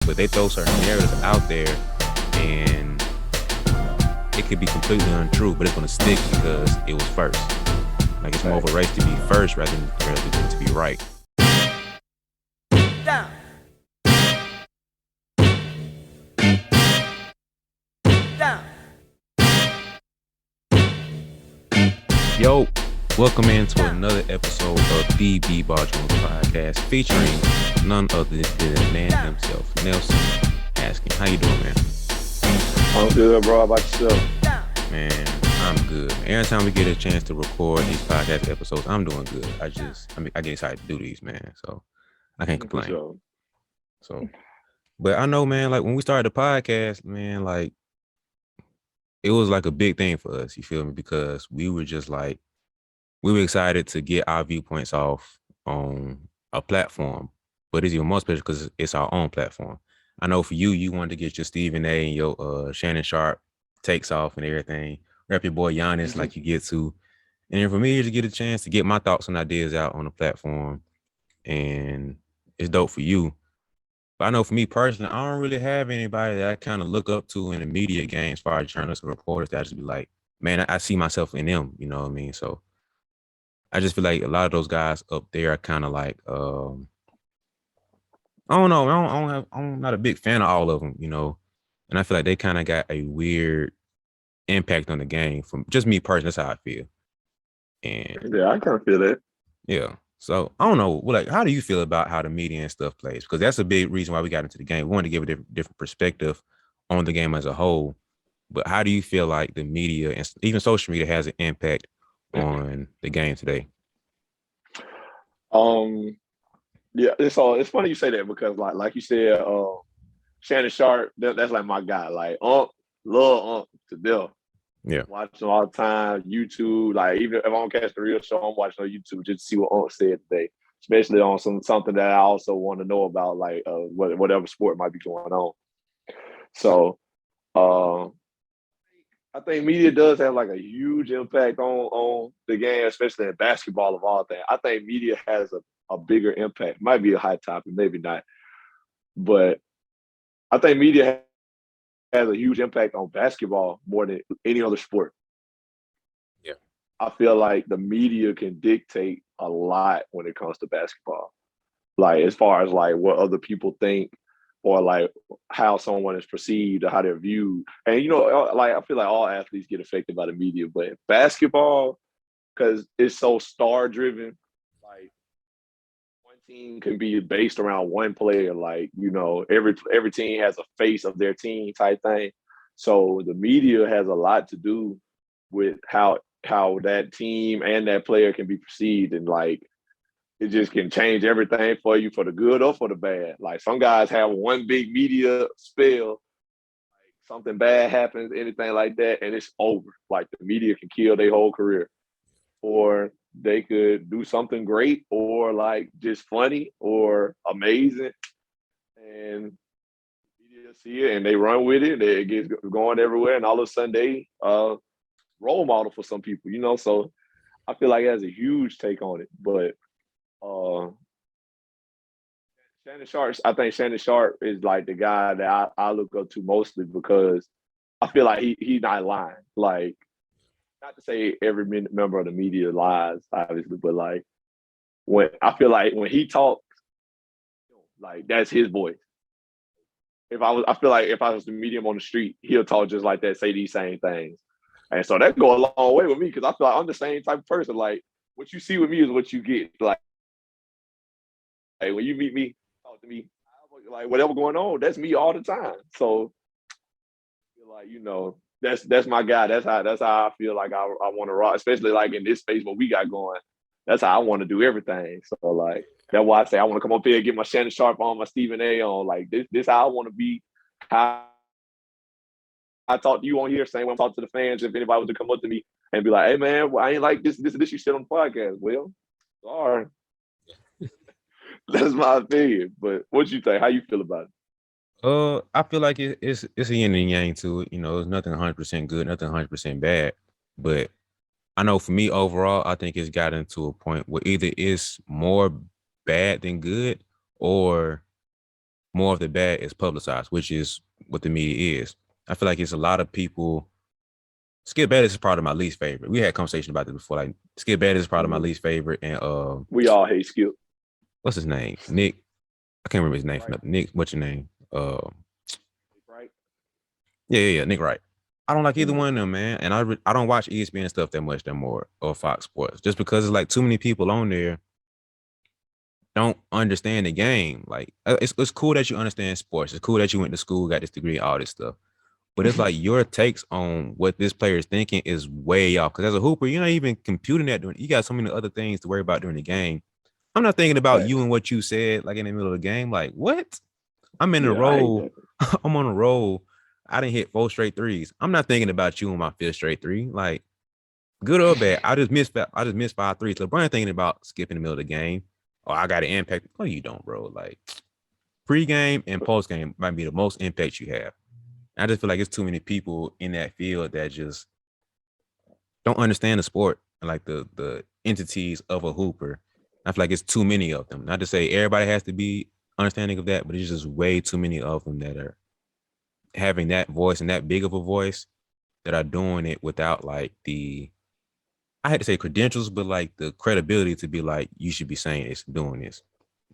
but they throw certain narratives out there, and it could be completely untrue, but it's gonna stick because it was first. Like it's more of a race to be first rather than to be right. Down. Down. Yo, welcome into another episode of the BeBall podcast, featuring none other than the man himself, Nelson. Asking, how you doing, man? I'm good, bro. How about yourself? Man, I'm good. Every time we get a chance to record these podcast episodes, I'm doing good. I get excited to do these, man. So I can't complain. Sure. So, but I know, man, like when we started the podcast, man, like it was like a big thing for us, you feel me? Because we were excited to get our viewpoints off on a platform, but it's even more special because it's our own platform. I know for you wanted to get your Stephen A and your Shannon Sharp takes off and everything. Rep your boy Giannis like you get to. And then for me to get a chance to get my thoughts and ideas out on the platform, and it's dope for you. But I know for me personally, I don't really have anybody that I kind of look up to in the media game as far as journalists or reporters that I just be like, man, I see myself in them, you know what I mean? So I just feel like a lot of those guys up there are kind of like, I don't know. I'm not a big fan of all of them, you know, and I feel like they kind of got a weird impact on the game from just me personally. That's how I feel. And yeah, I kind of feel that. Yeah. So I don't know. Like, how do you feel about how the media and stuff plays? Because that's a big reason why we got into the game. We wanted to give a different perspective on the game as a whole. But how do you feel like the media and even social media has an impact on the game today? Yeah, it's funny you say that because like you said, Shannon Sharp, that's like my guy. Like love to death. Yeah. Watching all the time, YouTube. Like even if I don't catch the real show, I'm watching on YouTube just to see what said today, especially on something that I also want to know about, like whatever sport might be going on. So, I think media does have like a huge impact on the game, especially in basketball of all things. I think media has a bigger impact. Might be a high topic, maybe not, but I think media has a huge impact on basketball more than any other sport. Yeah. I feel like the media can dictate a lot when it comes to basketball. Like as far as like what other people think or like how someone is perceived or how they're viewed. And like I feel like all athletes get affected by the media, but basketball, because it's so star driven, like one team can be based around one player. Like, every team has a face of their team type thing. So the media has a lot to do with how that team and that player can be perceived, and like it just can change everything for you for the good or for the bad. Like some guys have one big media spill, like something bad happens, anything like that, and it's over. Like the media can kill their whole career. Or they could do something great or like just funny or amazing. And media see it and they run with it. It gets going everywhere. And all of a sudden they role model for some people, So I feel like it has a huge take on it. But I think Shannon Sharp is like the guy that I look up to mostly because I feel like he's not lying. Like, not to say every member of the media lies, obviously, but like I feel like when he talks, like that's his voice. I feel like if I was to meet him on the street, he'll talk just like that, say these same things, and so that go a long way with me because I feel like I'm the same type of person. Like what you see with me is what you get. Like when you meet me, talk to me, like whatever going on, that's me all the time. So, like that's my guy. That's how I feel like I want to rock, especially like in this space what we got going. That's how I want to do everything. So like that's why I say I want to come up here and get my Shannon Sharp on, my Stephen A on. Like this how I want to be. How I talk to you on here, same way I talk to the fans. If anybody was to come up to me and be like, "Hey man, well, I ain't like this you said on the podcast." Well, sorry. That's my opinion. But what you think? How you feel about it? I feel like it's a yin and yang to it. You know, it's nothing 100% good, nothing 100% bad. But I know for me overall, I think it's gotten to a point where either it's more bad than good, or more of the bad is publicized, which is what the media is. I feel like it's a lot of people. Skip Bayless is probably my least favorite. We had a conversation about this before. Like Skip Bayless is probably my Mm-hmm. least favorite, and We all hate Skip. what's his name? Nick. I can't remember his name. Right. Nick. What's your name? Right. Yeah. Nick Wright. I don't like either Mm-hmm. one of them, man. And I don't watch ESPN stuff that much anymore or Fox Sports just because it's like too many people on there don't understand the game. Like it's cool that you understand sports. It's cool that you went to school, got this degree, all this stuff. But it's like your takes on what this player is thinking is way off. Because as a hooper, you're not even computing that during. You got so many other things to worry about during the game. I'm not thinking about you Facts. and what you said like in the middle of the game. Like what? I'm in a Yeah, I hate roll. that. I'm on a roll. I didn't hit 4 straight threes. I'm not thinking about you on my 5th straight 3. Like good or bad, I just missed. I just missed 5 threes. LeBron thinking about skipping the middle of the game. Oh, I got an impact. Oh, you don't, bro. Like pre-game and post-game might be the most impact you have. I just feel like it's too many people in that field that just don't understand the sport, like the entities of a hooper. I feel like it's too many of them. Not to say everybody has to be understanding of that, but it's just way too many of them that are having that voice and that big of a voice that are doing it without like the I had to say credentials, but like the credibility to be like you should be saying this, doing this.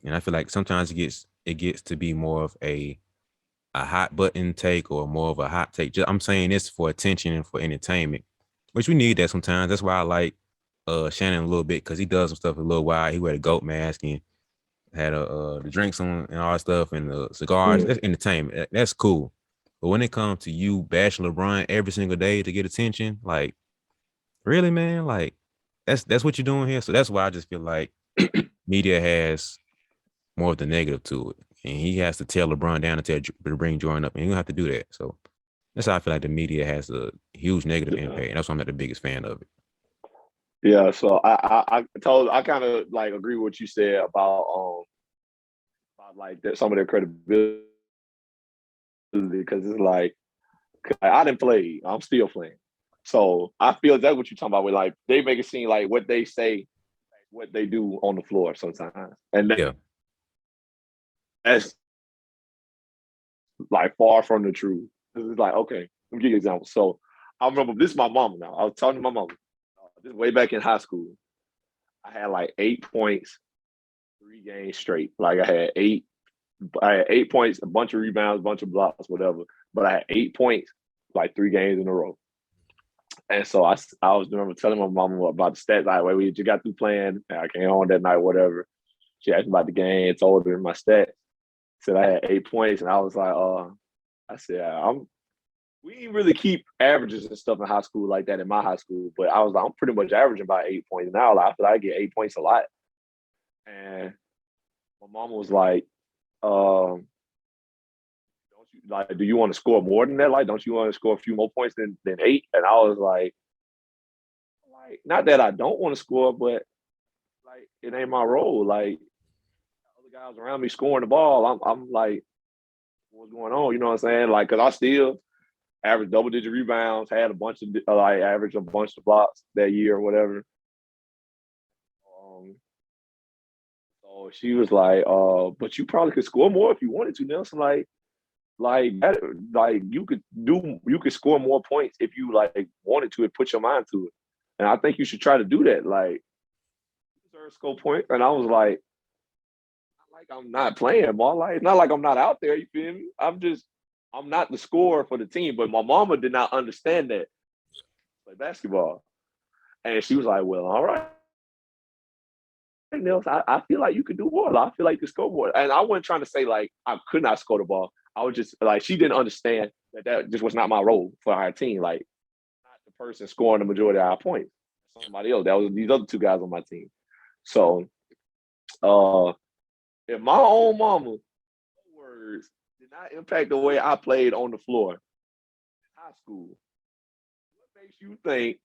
And I feel like sometimes it gets to be more of a hot button take or more of a hot take. Just, I'm saying this for attention and for entertainment, which we need that sometimes. That's why I like Shannon a little bit because he does some stuff a little wild. He wear a goat mask and had the drinks on and all that stuff and the cigars. Mm. That's entertainment. That's cool. But when it comes to you bashing LeBron every single day to get attention, like really, man, like that's what you're doing here. So that's why I just feel like media has more of the negative to it, and he has to tell LeBron down and to bring Jordan up, and you don't have to do that. So that's how I feel like the media has a huge negative Yeah. impact, and that's why I'm not the biggest fan of it. Yeah, so I kind of like agree with what you said about like that, some of their credibility because it's like I didn't play, I'm still playing, so I feel that's what you're talking about. With like they make it seem like what they say, what they do on the floor sometimes, and Yeah, that's like far from the truth. It's like okay, let me give you an example. So I remember this is my mom now. I was talking to my mom this way back in high school. I had like 8 points, 3 games straight. Like I had 8 points, a bunch of rebounds, a bunch of blocks, whatever. But I had 8 points, like 3 games in a row. And so I was remember telling my mom about the stats. Like, wait, we just got through playing. I came home that night, whatever. She asked me about the game, told her my stats. Said I had 8 points, and I was like, I said, we didn't really keep averages and stuff in high school like that in my high school, but I was like, I'm pretty much averaging about 8 points now. Like, I feel like I get 8 points a lot. And my mom was like, don't you like? Do you want to score more than that? Like, don't you want to score a few more points than 8? And I was like, not that I don't want to score, but like, it ain't my role. Like, other guys around me scoring the ball, I'm like, what's going on? You know what I'm saying? Like, cause I still average double digit rebounds, had a bunch of like average a bunch of blocks that year or whatever. Um, so she was like, but you probably could score more if you wanted to, Nelson. Like that, like you could score more points if you like wanted to and put your mind to it. And I think you should try to do that. Like score point. And I was like I'm not playing, ball. Like it's not like I'm not out there, you feel me? I'm not the scorer for the team. But my mama did not understand that like basketball. And she was like, well, all right. Nils, I feel like you could do more. I feel like you could score more. And I wasn't trying to say like I could not score the ball. I was just like she didn't understand that just was not my role for our team. Like not the person scoring the majority of our points. Somebody else. That was these other 2 guys on my team. So uh if my own mama words did not impact the way I played on the floor in high school, what makes you think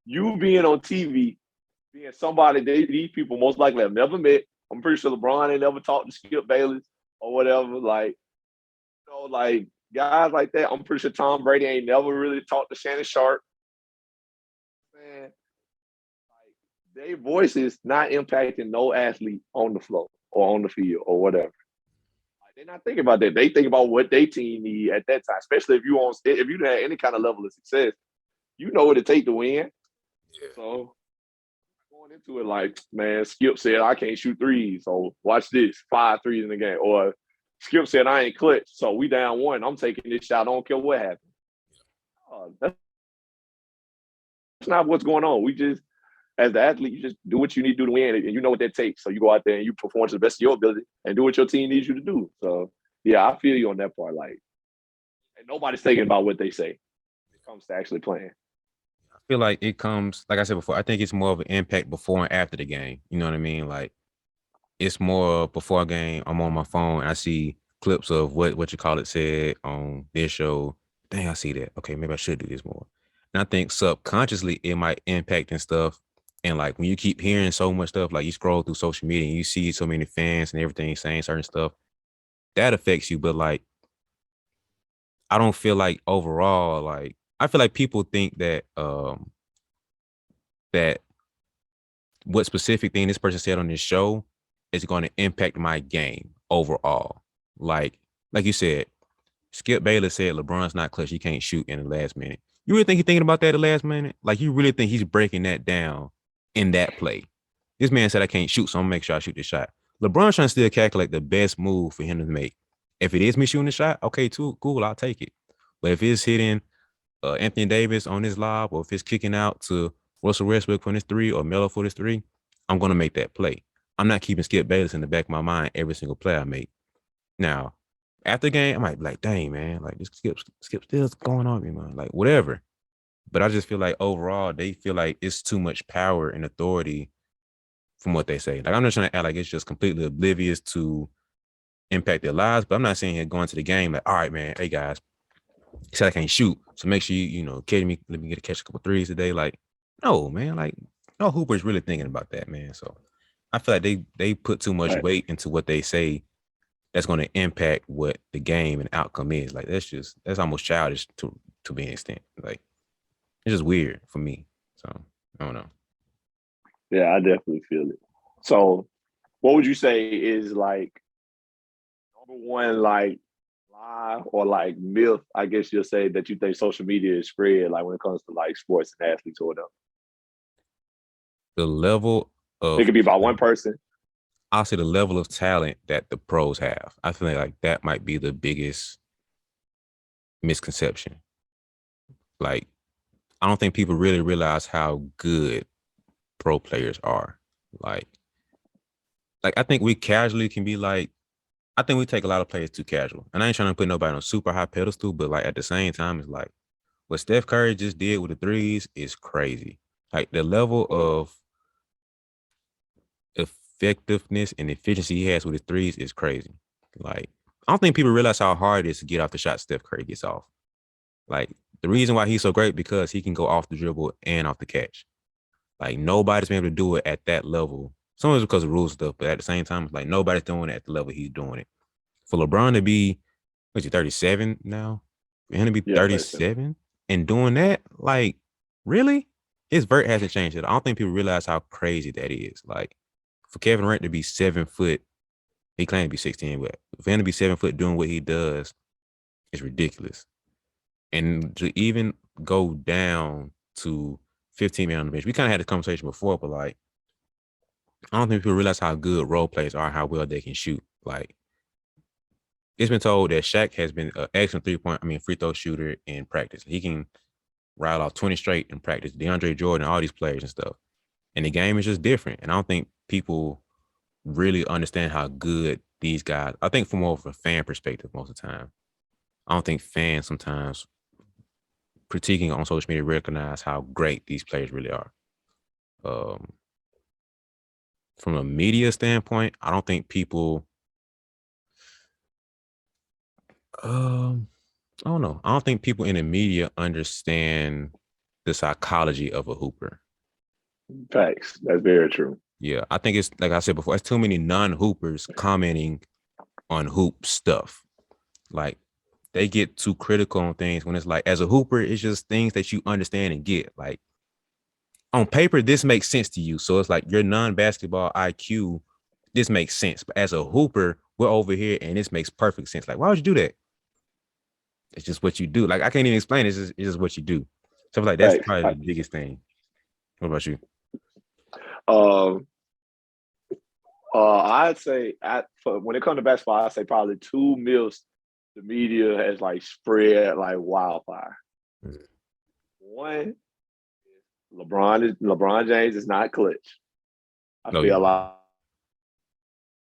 you being on TV, being somebody these people most likely have never met? I'm pretty sure LeBron ain't never talked to Skip Bayless or whatever. Like, like guys like that. I'm pretty sure Tom Brady ain't never really talked to Shannon Sharp. Man, like their voices not impacting no athlete on the floor or on the field or whatever. They're not thinking about that. They think about what they team need at that time, especially if you had any kind of level of success. You know what it take to win. Yeah. So going into it like, man, Skip said I can't shoot threes, so watch this, 5 threes in the game. Or Skip said I ain't clutch, so we down 1. I'm taking this shot. I don't care what happens. That's not what's going on. We just, as the athlete, you just do what you need to do to win, and you know what that takes. So you go out there and you perform to the best of your ability and do what your team needs you to do. So yeah, I feel you on that part. Like, and nobody's thinking about what they say when it comes to actually playing. I feel like it comes, like I said before, I think it's more of an impact before and after the game. You know what I mean? Like it's more before a game, I'm on my phone and I see clips of what you call it said on this show. Dang, I see that. Okay, maybe I should do this more. And I think subconsciously it might impact and stuff. And like when you keep hearing so much stuff, like you scroll through social media and you see so many fans and everything saying certain stuff, that affects you. But like I don't feel like overall, like I feel like people think that what specific thing this person said on this show is going to impact my game overall. Like you said, Skip Bayless said LeBron's not clutch. He can't shoot in the last minute. You really think he's thinking about that the last minute? Like you really think he's breaking that down in that play? This man said I can't shoot, so I'm gonna make sure I shoot this shot. LeBron's trying to still calculate the best move for him to make. If it is me shooting the shot, okay, too cool, I'll take it. But if it's hitting Anthony Davis on his lob, or if it's kicking out to Russell Westbrook for his 3 or Melo for his 3, I'm gonna make that play. I'm not keeping Skip Bayless in the back of my mind every single play I make. Now, after the game, I might be like, dang, man, like this Skip still's going on me, man. Like, whatever. But I just feel like overall, they feel like it's too much power and authority from what they say. Like, I'm not trying to act like it's just completely oblivious to impact their lives, but I'm not saying here going to the game like, all right, man, hey guys, he said I can't shoot. So make sure you know, let me get a catch a couple threes today. Like, no, man, like no Hooper's really thinking about that, man. So I feel like they put too much Right. weight into what they say that's going to impact what the game and outcome is. Like that's almost childish to be an extent. Like it's just weird for me. So I don't know. Yeah, I definitely feel it. So what would you say is like number one, like lie or like myth, I guess you'll say that you think social media is spread like when it comes to like sports and athletes or whatever. The level It of could be about one person. I'll say the level of talent that the pros have. I feel like that might be the biggest misconception. Like I don't think people really realize how good pro players are. Like I think we casually can be like, I think we take a lot of players too casual. And I ain't trying to put nobody on a super high pedestal, but like at the same time, it's like what Steph Curry just did with the threes is crazy. Like the level of effectiveness and efficiency he has with his threes is crazy. Like I don't think people realize how hard it is to get off the shot Steph Curry gets off. Like the reason why he's so great because he can go off the dribble and off the catch. Like nobody's been able to do it at that level. Some of it's because of rules stuff, but at the same time, it's like nobody's doing it at the level he's doing it. For LeBron to be, what's he, 37 now? For him to be Yeah, 37 and doing that, like, really? His vert hasn't changed. I don't think people realize how crazy that is. Like, for Kevin Durant to be 7 foot, he claimed to be 16, but for him to be 7 foot doing what he does is ridiculous. And to even go down to 15 men on the bench, we kind of had this conversation before, but like, I don't think people realize how good role players are, how well they can shoot. Like, it's been told that Shaq has been an excellent free throw shooter in practice. He can ride off 20 straight in practice. DeAndre Jordan, all these players and stuff. And the game is just different. And I don't think people really understand how good these guys. I think from more of a fan perspective, most of the time, I don't think fans sometimes critiquing on social media recognize how great these players really are. Um, from a media standpoint, I don't think people. I don't know. I don't think people in the media understand the psychology of a hooper. facts. That's very true. Yeah, I think it's like I said before, it's too many non-hoopers commenting on hoop stuff. Like they get too critical on things when it's like, as a hooper, it's just things that you understand and get. Like on paper, this makes sense to you. So it's like your non-basketball IQ, this makes sense. But as a hooper, we're over here and this makes perfect sense. Like, why would you do that? It's just what you do. Like, I can't even explain it. It's just what you do. So I feel like that's Thanks. probably the biggest thing. What about you? Um, I'd say when it comes to basketball, I'd say probably two myths the media has like spread like wildfire. Mm. One, LeBron James is not clutch. I Oh feel yeah.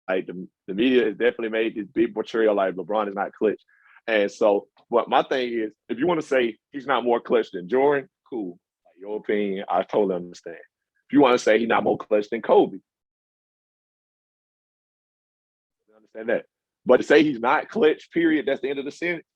like the media has definitely made this big portrayal like LeBron is not clutch. And so, what my thing is, if you want to say he's not more clutch than Jordan, cool. Like your opinion, I totally understand. If you want to say he's not more clutch than Kobe, I understand that. But to say he's not clutch, period, that's the end of the sentence.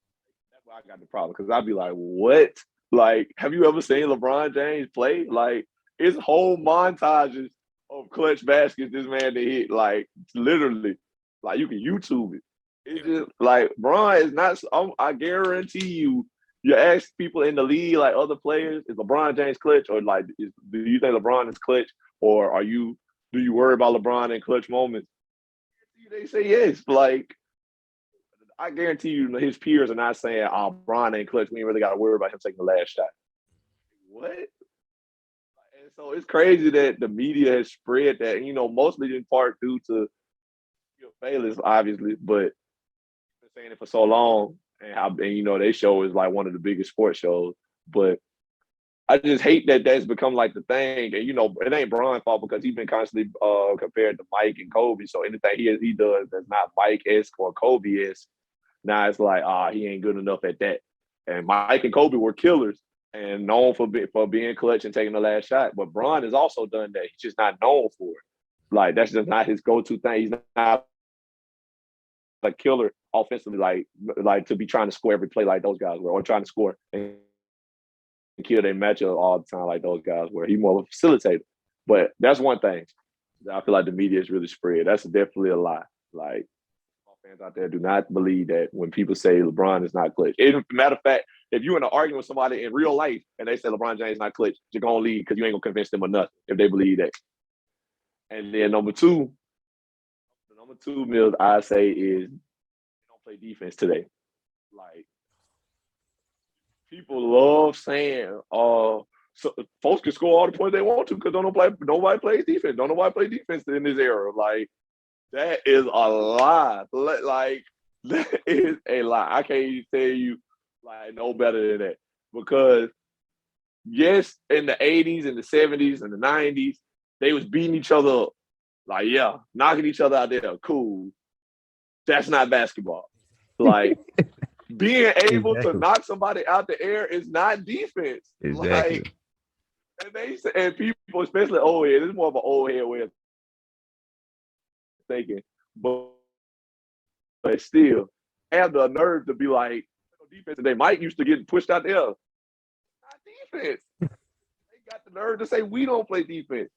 That's why I got the problem. Because I'd be like, what? Like, have you ever seen LeBron James play? Like, his whole montages of clutch baskets this man to hit, like, literally, like, you can YouTube it. It's just like, Bron is not, I guarantee you ask people in the league, like other players, is LeBron James clutch? Or, like, do you think LeBron is clutch? Or do you worry about LeBron in clutch moments? They say yes. Like, I guarantee you, his peers are not saying, "Oh, Bron ain't clutch. We ain't really got to worry about him taking the last shot." What? And so it's crazy that the media has spread that. And, mostly in part due to Bayless, obviously, but been saying it for so long, and they show is like one of the biggest sports shows. But I just hate that that's become like the thing. And it ain't Bron's fault because he's been constantly compared to Mike and Kobe. So anything he does that's not Mike-esque or Kobe-esque, now it's like, he ain't good enough at that. And Mike and Kobe were killers and known for being clutch and taking the last shot. But Bron has also done that. He's just not known for it. Like, that's just not his go-to thing. He's not a killer offensively, like to be trying to score every play like those guys were, or trying to score and kill their matchup all the time like those guys were. He's more of a facilitator. But that's one thing that I feel like the media is really spread. That's definitely a lie. Like, fans out there do not believe that when people say LeBron is not clutch. Matter of fact, if you're in an argument with somebody in real life and they say LeBron James is not clutch, you're going to leave because you ain't going to convince them of nothing if they believe that. And then number two myth I say is they don't play defense today. Like, people love saying, so folks can score all the points they want to because nobody plays defense. Don't nobody play defense in this era. Like, that is a lie. Like, that is a lie. I can't even tell you like no better than that. Because yes, in the 80s and the 70s and the 90s, they was beating each other up. Like, yeah, knocking each other out there. Cool. That's not basketball. Like, being able to knock somebody out the air is not defense. Exactly. Like, and people, especially old head, this is more of an old head way of thinking. But still, have the nerve to be like, defense today. Mike used to get pushed out there. Not defense. They got the nerve to say we don't play defense.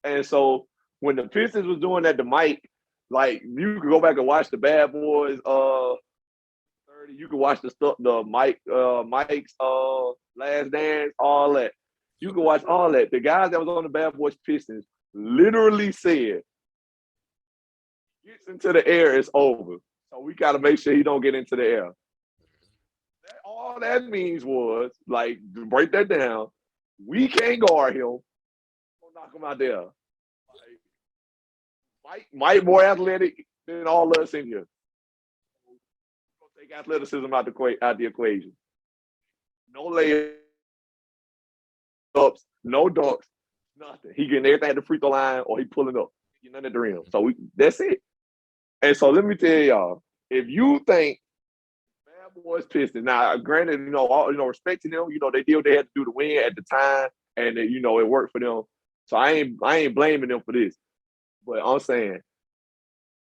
And so when the Pistons was doing that to Mike, like, you could go back and watch the Bad Boys 30. You could watch the Mike's Last Dance, all that. You could watch all that. The guys that was on the Bad Boys Pistons literally said, gets into the air, it's over. So we got to make sure he don't get into the air. All that means was, like, to break that down, we can't guard him. We'll knock him out there. Like, Mike more athletic than all of us in here. We'll take athleticism out the equation. No layups, no dunks, nothing. He getting everything at the free throw line or he pulling up. He nothing at the rim. So that's it. And so let me tell y'all, if you think Bad Boys Pistons, now granted, respecting them, they did what they had to do to win at the time, and it worked for them. So I ain't blaming them for this. But I'm saying,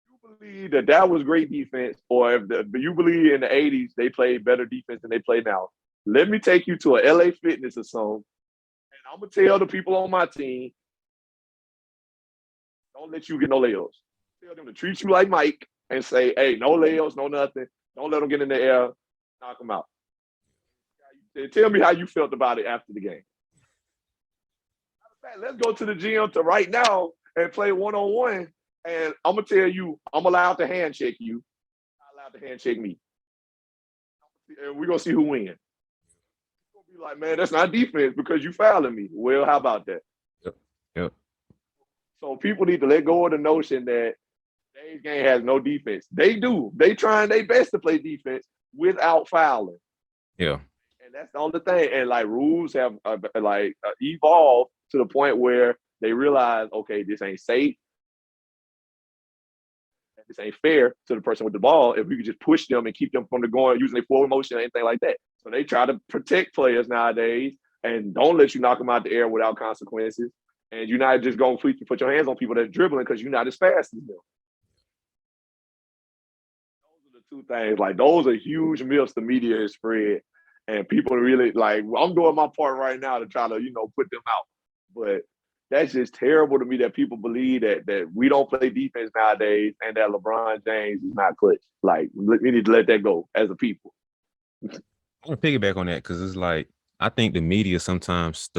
you believe that was great defense, or if you believe in the 80s they played better defense than they play now, let me take you to a LA Fitness or something, and I'm going to tell the people on my team, don't let you get no layups. Tell them to treat you like Mike and say, hey, no layups, no nothing. Don't let them get in the air. Knock them out. Tell me how you felt about it after the game. Let's go to the gym right now and play one-on-one And I'm gonna tell you, I'm allowed to handshake you. I'm not allowed to handshake me. And we're gonna see who wins. Gonna be like, man, that's not defense because you fouling me. Well, how about that? Yep. Yep. So people need to let go of the notion that today's game has no defense. They do. They trying their best to play defense without fouling. Yeah. And that's the only thing. And like rules have evolved to the point where they realize, okay, this ain't safe. This ain't fair to the person with the ball if we could just push them and keep them from the going using their forward motion or anything like that. So they try to protect players nowadays and don't let you knock them out the air without consequences. And you're not just going to put your hands on people that's dribbling because you're not as fast as them. Those are the two things. Like those are huge myths the media has spread, and people really like. I'm doing my part right now to try to put them out, but that's just terrible to me that people believe that we don't play defense nowadays and that LeBron James is not clutch. Like we need to let that go as a people. I'm gonna piggyback on that because it's like I think the media sometimes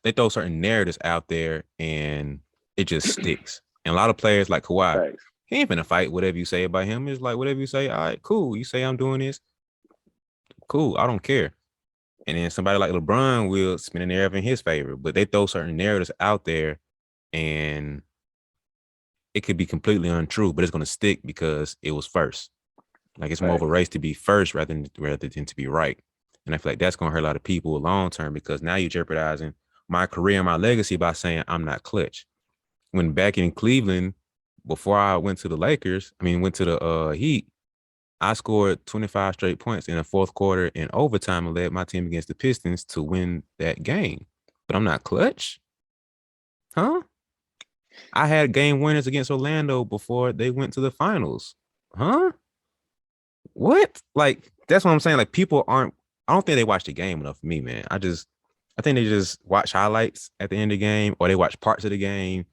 they throw certain narratives out there and it just sticks. And a lot of players like Kawhi, Thanks. he ain't finna fight whatever you say about him. It's like whatever you say, all right, cool. You say I'm doing this, cool. I don't care. And then somebody like LeBron will spin a narrative in his favor, but they throw certain narratives out there and it could be completely untrue, but it's gonna stick because it was first. Like it's more of a race to be first rather than to be right. And I feel like that's gonna hurt a lot of people long term because now you're jeopardizing my career and my legacy by saying I'm not clutch. When back in Cleveland, before I went to the went to the Heat, I scored 25 straight points in the fourth quarter in overtime and led my team against the Pistons to win that game. But I'm not clutch? Huh? I had game winners against Orlando before they went to the finals. Huh? What? Like, that's what I'm saying. Like, I don't think they watch the game enough for me, man. I think they just watch highlights at the end of the game or they watch parts of the game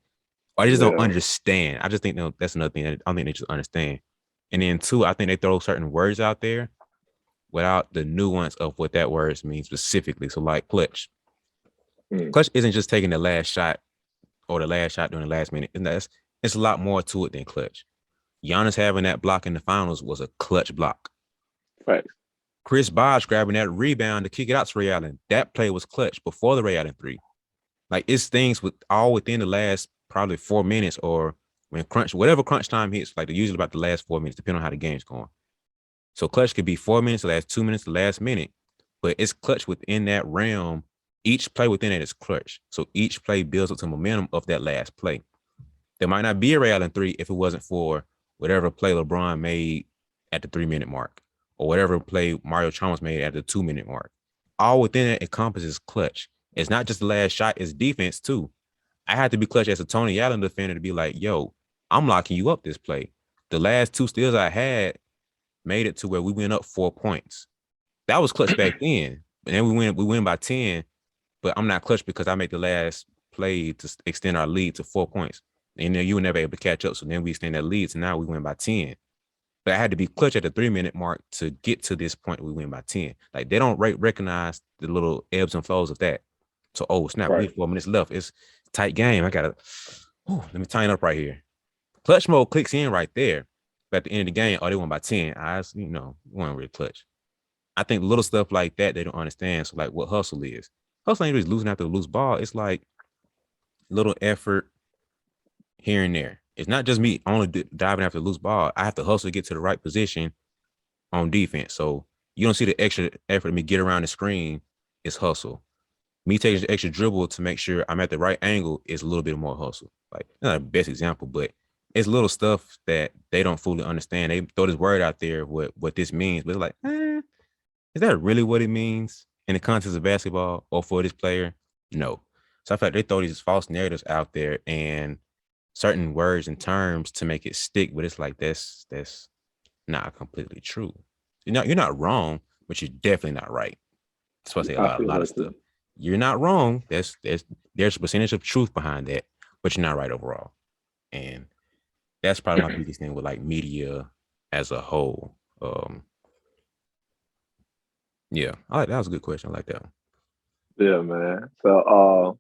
or they just don't understand. I just think that's another thing that I don't think they just understand. And then two, I think they throw certain words out there without the nuance of what that word means specifically. So like clutch. Clutch isn't just taking the last shot or the last shot during the last minute. And it's a lot more to it than clutch. Giannis having that block in the finals was a clutch block. Right. Chris Bosh grabbing that rebound to kick it out to Ray Allen. That play was clutch before the Ray Allen three. Like it's things all within the last probably 4 minutes or when whatever crunch time hits, like usually about the last 4 minutes, depending on how the game's going. So clutch could be 4 minutes, the last 2 minutes, the last minute, but it's clutch within that realm. Each play within it is clutch. So each play builds up to momentum of that last play. There might not be a Ray Allen three if it wasn't for whatever play LeBron made at the 3-minute mark or whatever play Mario Chalmers made at the 2-minute mark. All within it encompasses clutch. It's not just the last shot, it's defense too. I had to be clutch as a Tony Allen defender to be like, yo, I'm locking you up this play. The last 2 steals I had made it to where we went up 4 points. That was clutch back then. And then we win by 10, but I'm not clutch because I made the last play to extend our lead to 4 points. And then you were never able to catch up. So then we extend that lead. So now we win by 10. But I had to be clutch at the 3-minute mark to get to this point. We win by 10. Like they don't recognize the little ebbs and flows of that. So, snap, we have 4 minutes left. It's a tight game. I gotta let me tighten up right here. Clutch mode clicks in right there. But at the end of the game, they won by 10. I wasn't really clutch. I think little stuff like that they don't understand. So like what hustle is. Hustle ain't really losing after the loose ball. It's like little effort here and there. It's not just me only diving after the loose ball. I have to hustle to get to the right position on defense. So you don't see the extra effort of me get around the screen. It's hustle. Me taking the extra dribble to make sure I'm at the right angle is a little bit more hustle. Like not the best example, but it's little stuff that they don't fully understand. They throw this word out there what this means, but it's like, is that really what it means in the context of basketball or for this player? No. So I feel like they throw these false narratives out there and certain words and terms to make it stick, but it's like that's not completely true. You're not wrong, but you're definitely not right. That's why I say a lot of stuff. You're not wrong. There's a percentage of truth behind that, but you're not right overall. And that's probably my biggest thing with like media as a whole. Yeah, that was a good question. I like that one. Yeah, man. So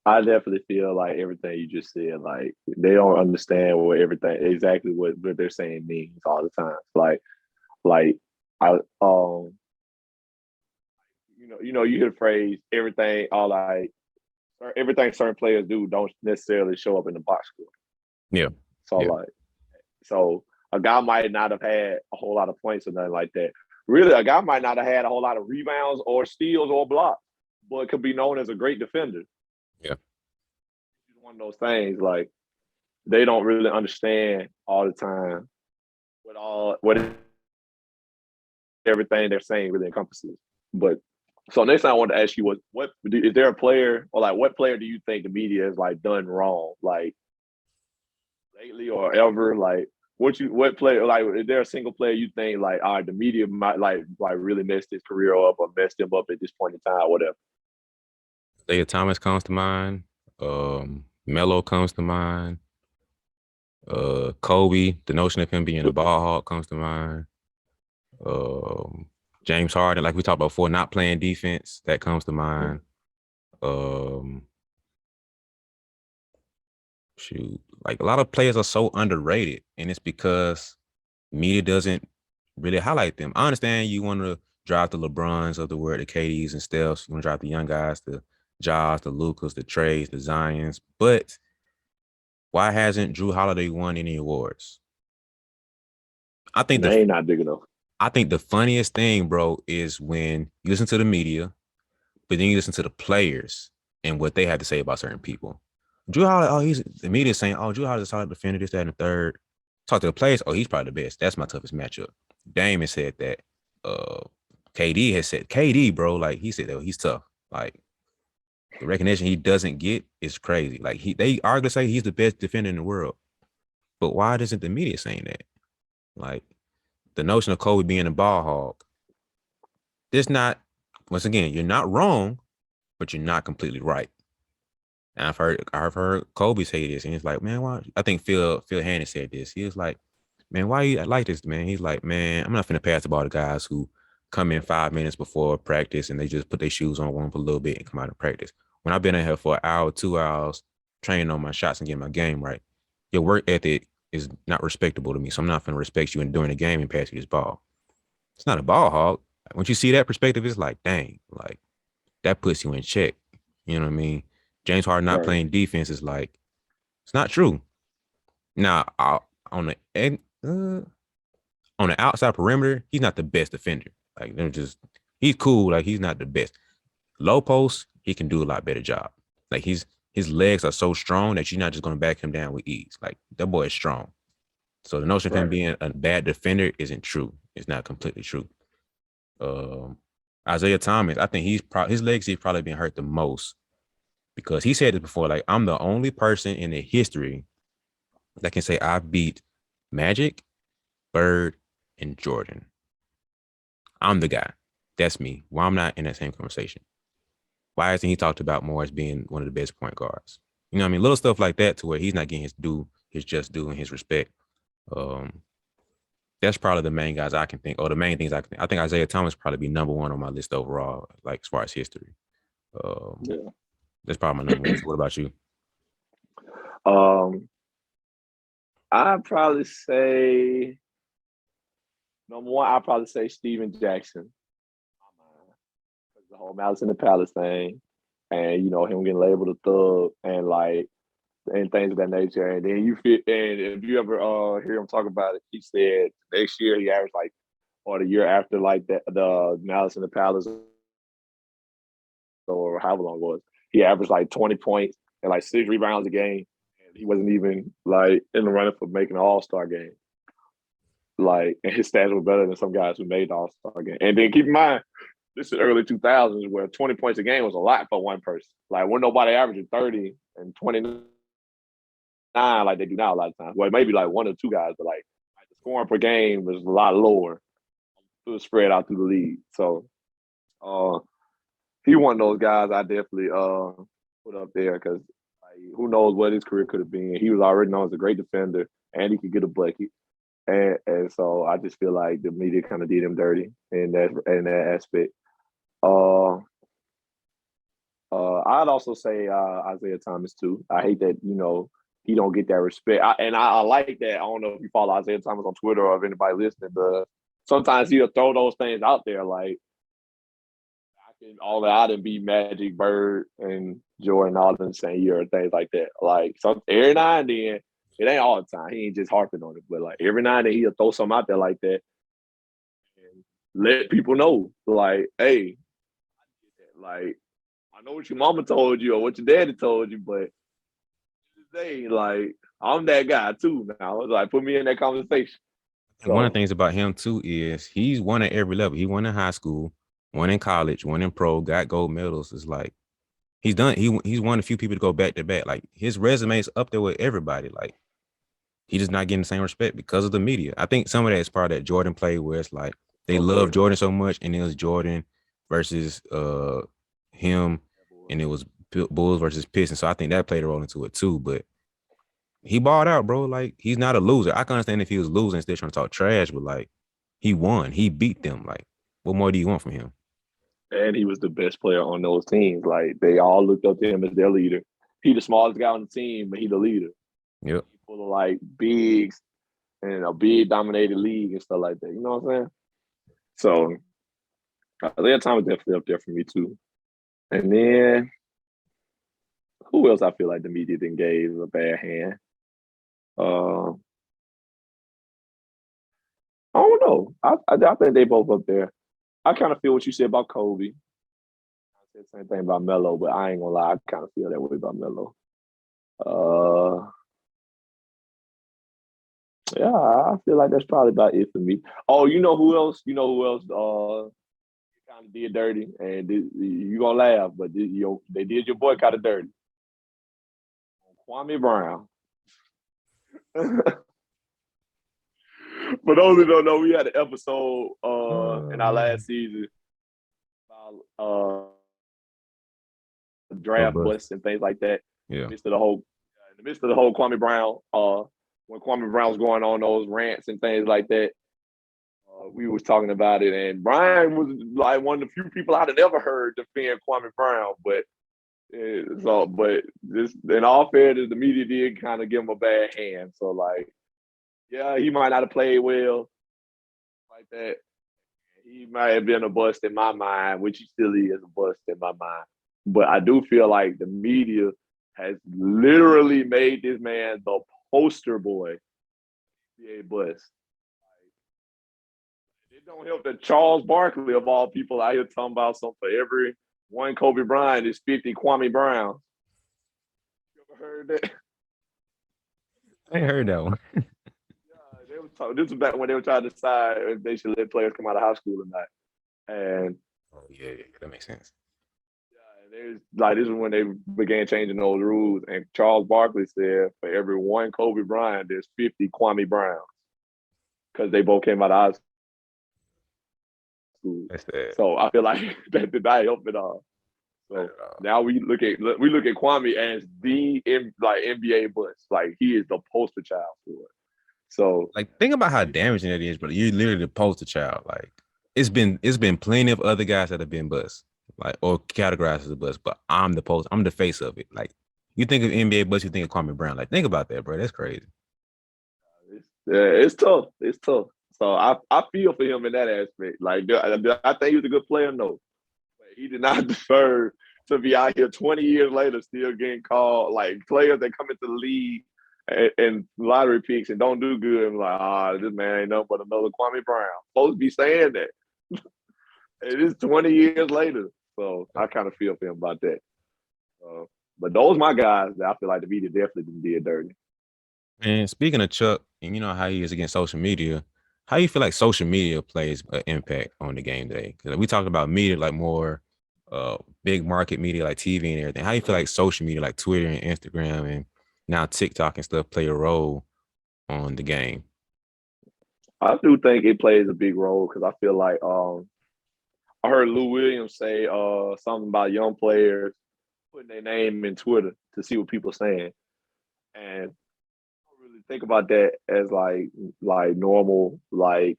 I definitely feel like everything you just said, like they don't understand what everything exactly what they're saying means all the time. Like I you hear the phrase everything all like everything certain players do don't necessarily show up in the box score. Yeah. So Yeah. like so a guy might not have had a whole lot of points or nothing like that. Really, a guy might not have had a whole lot of rebounds or steals or blocks, but could be known as a great defender. Yeah. It's one of those things like they don't really understand all the time what everything they're saying really encompasses. But so next time I wanted to ask you was what is there a player or like what player do you think the media has like done wrong like lately or ever like what player like is there a single player you think like all right the media might like really messed his career up or messed him up at this point in time whatever. Isaiah Thomas comes to mind. Melo comes to mind. Kobe, the notion of him being a ball hawk comes to mind. Um, James Harden, like we talked about before, not playing defense, that comes to mind. Um, Shoot, like a lot of players are so underrated, and it's because media doesn't really highlight them. I understand you want to drive the LeBrons of the world, the KDs and Stephs. You want to drive the young guys, the Jaws, the Lucas, the Trays, the Zions. But why hasn't Drew Holiday won any awards? I think the They ain't not big enough. I think the funniest thing, bro, is when you listen to the media, but then you listen to the players and what they have to say about certain people. Drew Holiday, the media saying, oh, Drew Holiday's a solid defender, this, that, and the third. Talk to the players, oh, he's probably the best. That's my toughest matchup. Dame has said that. Uh, KD has said, KD, bro, like he said, oh, he's tough. Like the recognition he doesn't get is crazy. Like they argue say he's the best defender in the world. But why isn't the media saying that? Like the notion of Kobe being a ball hog, this not, once again, you're not wrong, but you're not completely right. And I've heard Kobe say this, and he's like, man, why? I think Phil Hannon said this. He was like, man, why you like this, man? He's like, man, I'm not finna pass the ball to guys who come in 5 minutes before practice and they just put their shoes on, warm up a little bit, and come out of practice. When I've been in here for an hour, 2 hours, training on my shots and getting my game right, your work ethic is not respectable to me. So I'm not finna respect you and during the game and pass you this ball. It's not a ball hog. Once you see that perspective, it's like, dang, like that puts you in check. You know what I mean? James Harden not Right. playing defense is like, it's not true. Now, on the end, on the outside perimeter, he's not the best defender. Like they're just, he's cool. Like he's not the best. Low post, he can do a lot better job. Like his legs are so strong that you're not just gonna back him down with ease. Like that boy is strong. So the notion of him Right. being a bad defender isn't true. It's not completely true. Um, Isaiah Thomas, I think his legs have probably been hurt the most because he said this before. Like I'm the only person in the history that can say I beat Magic, Bird, and Jordan. I'm the guy. That's me. Why I'm not in that same conversation? Why isn't he talked about more as being one of the best point guards? You know what I mean? Little stuff like that to where he's not getting his just due and his respect. Um, that's probably the main guys I can think, or the main things I can think. I think Isaiah Thomas probably be number one on my list overall, like as far as history. Um, Yeah. that's probably my number one. So what about you? Um, I'd probably say number one. I'd probably say Steven Jackson. The whole Malice in the Palace thing, and him getting labeled a thug, and like and things of that nature. And then you fit, and if you ever hear him talk about it, he said next year he averaged like, or the year after like that, the Malice in the Palace, or however long it was, he averaged like 20 points and like 6 rebounds a game, and he wasn't even like in the running for making an All Star game. Like, and his stats were better than some guys who made the All Star game. And then keep in mind, this is early 2000s where 20 points a game was a lot for one person. Like, when nobody averaging 30 and 29 like they do now a lot of times. Well, maybe like one or two guys, but like the scoring per game was a lot lower. It was spread out through the league. So uh, he one of those guys I definitely put up there because like, who knows what his career could have been. He was already known as a great defender and he could get a bucket. And so I just feel like the media kind of did him dirty in that aspect. Uh, I'd also say Isaiah Thomas too. I hate that he don't get that respect. I like that. I don't know if you follow Isaiah Thomas on Twitter or if anybody listening, but sometimes he'll throw those things out there like I didn't beat Magic, Bird, and Jordan all in the same year or things like that. Like every now and then, it ain't all the time. He ain't just harping on it, but like every now and then he'll throw something out there like that and let people know, like, hey, like I know what your mama told you or what your daddy told you, but today, like I'm that guy too now. Like put me in that conversation. And one of the things about him too is he's won at every level. He won in high school, won in college, won in pro, got gold medals. It's like he's done. He's won a few people to go back to back. Like his resume's up there with everybody. Like he just not getting the same respect because of the media. I think some of that is part of that Jordan play where it's like they love Jordan so much, and it was Jordan versus him, and it was Bulls versus Pistons. So I think that played a role into it too. But he balled out, bro. Like he's not a loser. I can understand if he was losing, still trying to talk trash, but like he won. He beat them. Like, what more do you want from him? And he was the best player on those teams. Like they all looked up to him as their leader. He the smallest guy on the team, but he the leader. Yep. He full of like bigs and a big dominated league and stuff like that. You know what I'm saying? So Isaiah Thomas definitely up there for me too. And then who else I feel like the media then gave a bad hand? I don't know. I think they both up there. I kind of feel what you said about Kobe. I said the same thing about Melo, but I ain't gonna lie, I kind of feel that way about Melo. Uh, yeah, I feel like that's probably about it for me. Oh, you know who else? Kind of did dirty, and you gonna laugh, but they did your boy kind of dirty. Kwame Brown. For those who don't know, we had an episode in our last season about draft busts and things like that. Yeah. In the midst of the whole Kwame Brown, when Kwame Brown was going on those rants and things like that, we was talking about it, and Brian was like one of the few people I'd have never heard defend Kwame Brown, but this, in all fairness, the media did kind of give him a bad hand. So like, yeah, he might not have played well like that. He might have been a bust in my mind, which he still is a bust in my mind. But I do feel like the media has literally made this man the poster boy. NBA bust. It don't help that Charles Barkley, of all people, out here talking about something for every one Kobe Bryant is 50 Kwame Brown. You ever heard that? I ain't heard that one. This was back when they were trying to decide if they should let players come out of high school or not. And yeah, that makes sense. This is when they began changing those rules. And Charles Barkley said, for every one Kobe Bryant, there's 50 Kwame Browns. Because they both came out of high school. So I feel like that did not help at all. So now we look at Kwame as the NBA bust. Like he is the poster child for it. So like think about how damaging that is, but you're literally the poster child. Like it's been plenty of other guys that have been bust, like or categorized as a bust, but I'm the face of it. Like you think of NBA bust, you think of Kwame Brown. Like think about that, bro. That's crazy. It's tough. It's tough. So I feel for him in that aspect. Like I think he was a good player, no, but he did not deserve to be out here 20 years later still getting called like players that come into the league and lottery picks and don't do good. I'm like, this man ain't nothing but another Kwame Brown. Supposed to be saying that. It is 20 years later. So I kind of feel for him about that. But those my guys that I feel like the media definitely did dirty. And speaking of Chuck, and you know how he is against social media, how you feel like social media plays an impact on the game today? Because we talked about media like more big market media like TV and everything. How you feel like social media like Twitter and Instagram and now TikTok and stuff play a role on the game? I do think it plays a big role because I feel like I heard Lou Williams say something about young players putting their name in Twitter to see what people are saying. And I don't really think about that as like normal, like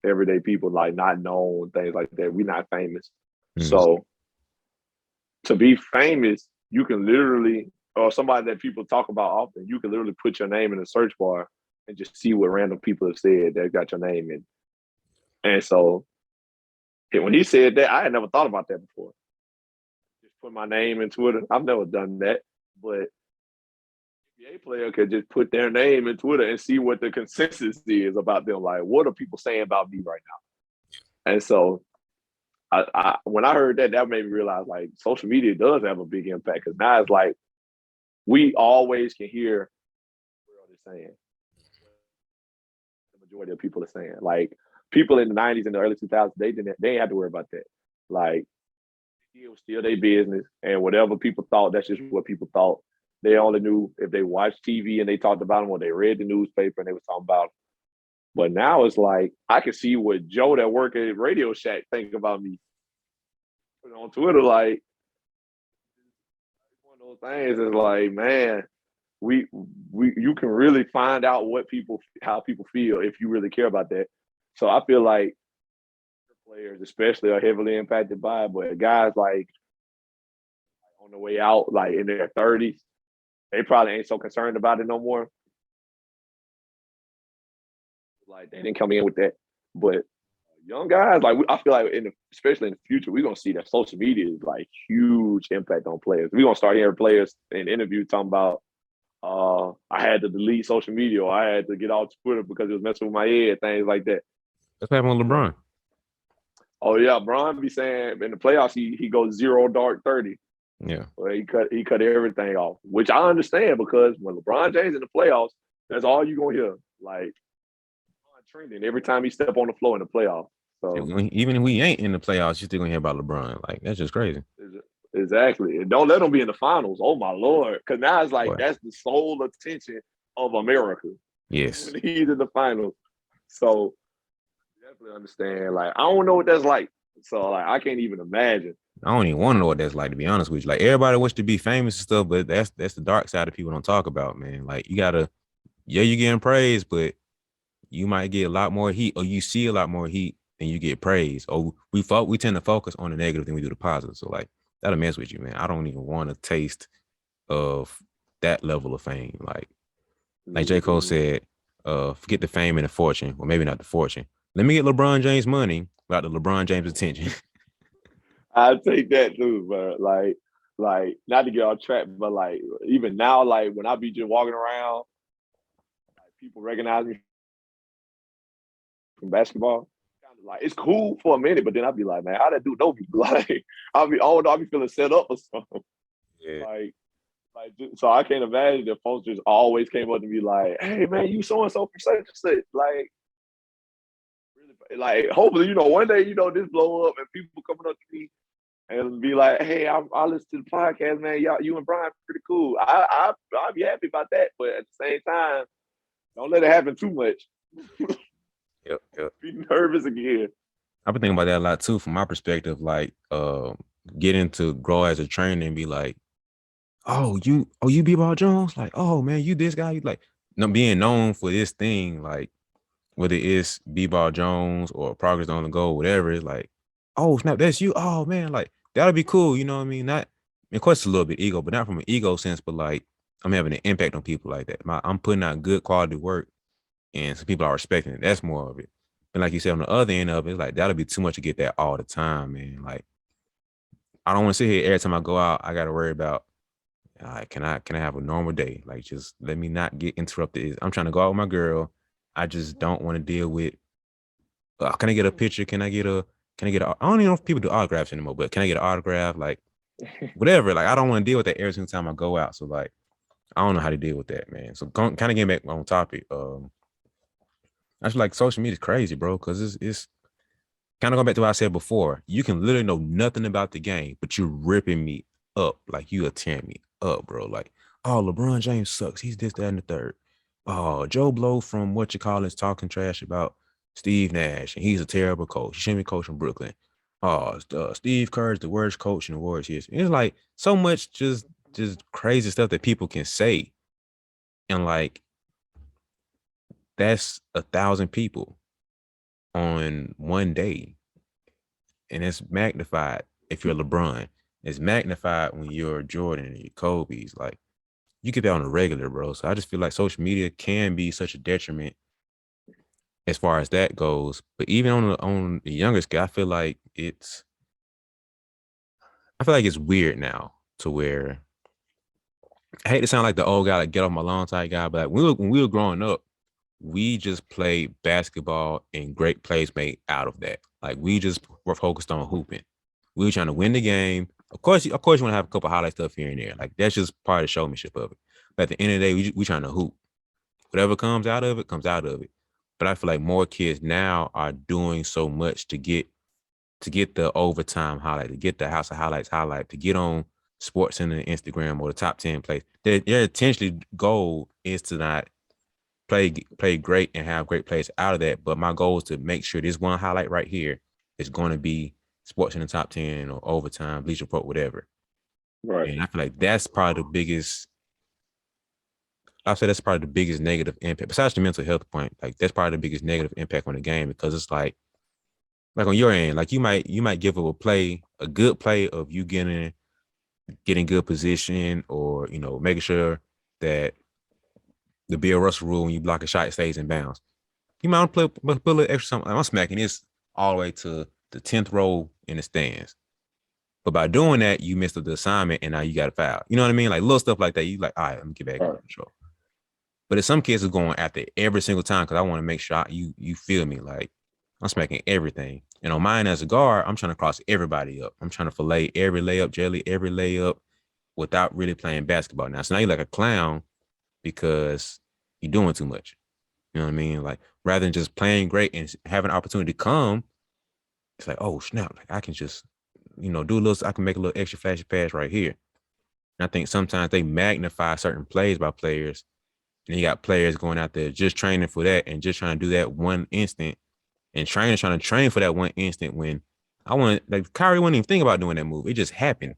everyday people, like not known, things like that. We're not famous. Mm-hmm. So to be famous, you can literally, or somebody that people talk about often, you can literally put your name in a search bar and just see what random people have said that got your name in. And so when he said that, I had never thought about that before. Just put my name in Twitter. I've never done that, but NBA player could just put their name in Twitter and see what the consensus is about them. Like, what are people saying about me right now? And so when I heard that, that made me realize like social media does have a big impact because now it's like we always can hear what the world is saying. The majority of people are saying like people in the '90s and the early 2000s they didn't have to worry about that. Like it was still their business, and whatever people thought, that's just what people thought. They only knew if they watched TV and they talked about them, or they read the newspaper and they was talking about them. But now it's like I can see what Joe that work at Radio Shack think about me. Put it on Twitter, like one of those things is like, man, we you can really find out how people feel if you really care about that. So I feel like players, especially, are heavily impacted by it. But guys like on the way out, like in their 30s, they probably ain't so concerned about it no more. Like they didn't come in with that. But young guys, like I feel like especially in the future, we're gonna see that social media is like huge impact on players. We're gonna start hearing players in interviews talking about I had to delete social media or I had to get off Twitter because it was messing with my head, things like that. That's happening with LeBron. Oh yeah, Bron be saying in the playoffs he goes 0 dark 30. Yeah. Well, he cut everything off, which I understand because when LeBron James in the playoffs, that's all you gonna hear. Like trending every time he step on the floor in the playoffs. So even if we ain't in the playoffs, you're still gonna hear about LeBron. Like that's just crazy. Exactly. And don't let him be in the finals. Oh my Lord. Because now it's like that's the sole attention of America. Yes. When he's in the finals. So definitely understand. Like, I don't know what that's like. So like I can't even imagine. I don't even want to know what that's like, to be honest with you. Like everybody wants to be famous and stuff, but that's the dark side of people don't talk about, man. Like you gotta, you're getting praise, but you might get a lot more heat, or you see a lot more heat than you get praise. Or we tend to focus on the negative than we do the positive. So like that'll mess with you, man. I don't even want a taste of that level of fame. Like J. Cole said, forget the fame and the fortune. Well, maybe not the fortune. Let me get LeBron James money without the LeBron James attention. I take that too, but like not to get off track, but like even now, like when I be just walking around, like people recognize me from basketball. Like it's cool for a minute, but then I'd be like, man, how that dude know me? Like I'll be feeling set up or something. Yeah. Like so I can't imagine that folks just always came up to me like, hey man, you so and so from such and such. Like really, like hopefully, one day, this blow up and people coming up to me and be like, hey, I listen to the podcast, man. Y'all, you and Brian pretty cool. I'll be happy about that, but at the same time, don't let it happen too much. Yep. Be nervous again. I've been thinking about that a lot too, from my perspective. Like, getting to grow as a trainer and be like, you BeBall Jones, like, oh man, you this guy, you like, being known for this thing, like whether it's BeBall Jones or Progress on the Go, whatever, it's like, oh snap, that's you. Oh man, like that'll be cool. You know what I mean? Not, of course, it's a little bit ego, but not from an ego sense, but like I'm having an impact on people like that. I'm putting out good quality work, and some people are respecting it. That's more of it. And like you said, on the other end of it, it's like that'll be too much to get that all the time, man. Like I don't want to sit here every time I go out, I gotta worry about, can I have a normal day? Like just let me not get interrupted. I'm trying to go out with my girl. I just don't want to deal with, can I get a picture? I don't even know if people do autographs anymore, but can I get an autograph? Like whatever. Like I don't want to deal with that every single time I go out. So like I don't know how to deal with that, man. So kind of getting back on topic. I feel like social media is crazy, bro, because it's kind of going back to what I said before. You can literally know nothing about the game, but you're ripping me up. Like you are tearing me up, bro. Like, oh, LeBron James sucks. He's this, that, and the third. Oh, Joe Blow from what you call is talking trash about Steve Nash, and he's a terrible coach. He shouldn't be coaching Brooklyn. Oh, Steve Kerr's the worst coach in the Warriors history. It's like so much just crazy stuff that people can say, and like that's 1,000 people on one day, and it's magnified if you're LeBron. It's magnified when you're Jordan and you're Kobe's. Like you get that on a regular, bro. So I just feel like social media can be such a detriment as far as that goes. But even on the younger scale, I feel like it's weird now to where I hate to sound like the old guy, like get off my lawn type guy, but like when we were growing up, we just played basketball and great plays made out of that. Like we just were focused on hooping. We were trying to win the game. Of course, you want to have a couple highlight stuff here and there. Like that's just part of the showmanship of it. But at the end of the day, we trying to hoop. Whatever comes out of it, comes out of it. But I feel like more kids now are doing so much to get the overtime highlight, to get the House of Highlights highlight, to get on Sports Center and Instagram or the top 10 plays. Their intentionally goal is to not play great and have great plays out of that. But my goal is to make sure this one highlight right here is going to be Sports in the top 10 or overtime, Bleacher Report, whatever. Right. And I feel like that's probably the biggest. I'll say that's probably the biggest negative impact. Besides the mental health point, like that's probably the biggest negative impact on the game because it's like on your end, like you might give up a good play of you getting good position or making sure that the Bill Russell rule when you block a shot it stays in bounds. You might want to put a little extra something. I'm smacking this all the way to the 10th row in the stands. But by doing that, you missed the assignment and now you got a foul. You know what I mean? Like little stuff like that. You like, all right, let me get back in control. But if some kids are going after every single time because I want to make sure you feel me. Like I'm smacking everything. And on mine as a guard, I'm trying to cross everybody up. I'm trying to fillet every layup, jelly every layup without really playing basketball now. So now you're like a clown because you're doing too much. You know what I mean? Like rather than just playing great and having an opportunity to come, it's like, oh snap, like I can just, do a little, I can make a little extra flashy pass right here. And I think sometimes they magnify certain plays by players. And you got players going out there just training for that and just trying to do that one instant and trying to train for that one instant when like Kyrie wouldn't even think about doing that move. It just happened.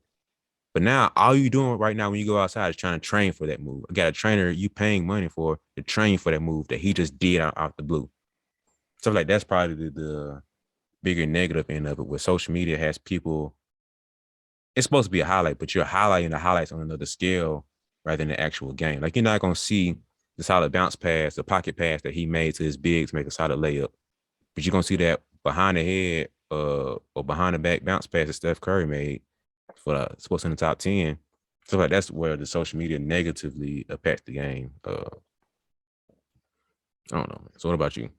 But now all you doing right now when you go outside is trying to train for that move. I got a trainer you paying money for to train for that move that he just did out the blue. Stuff like that's probably the bigger negative end of it, where social media has people. It's supposed to be a highlight, but you're highlighting the highlights on another scale rather than the actual game. Like you're not gonna see the solid bounce pass, the pocket pass that he made to his big to make a solid layup, but you're gonna see that behind the head or behind the back bounce pass that Steph Curry made for Sports in the top 10. So like that's where the social media negatively affects the game. I don't know, man. So what about you?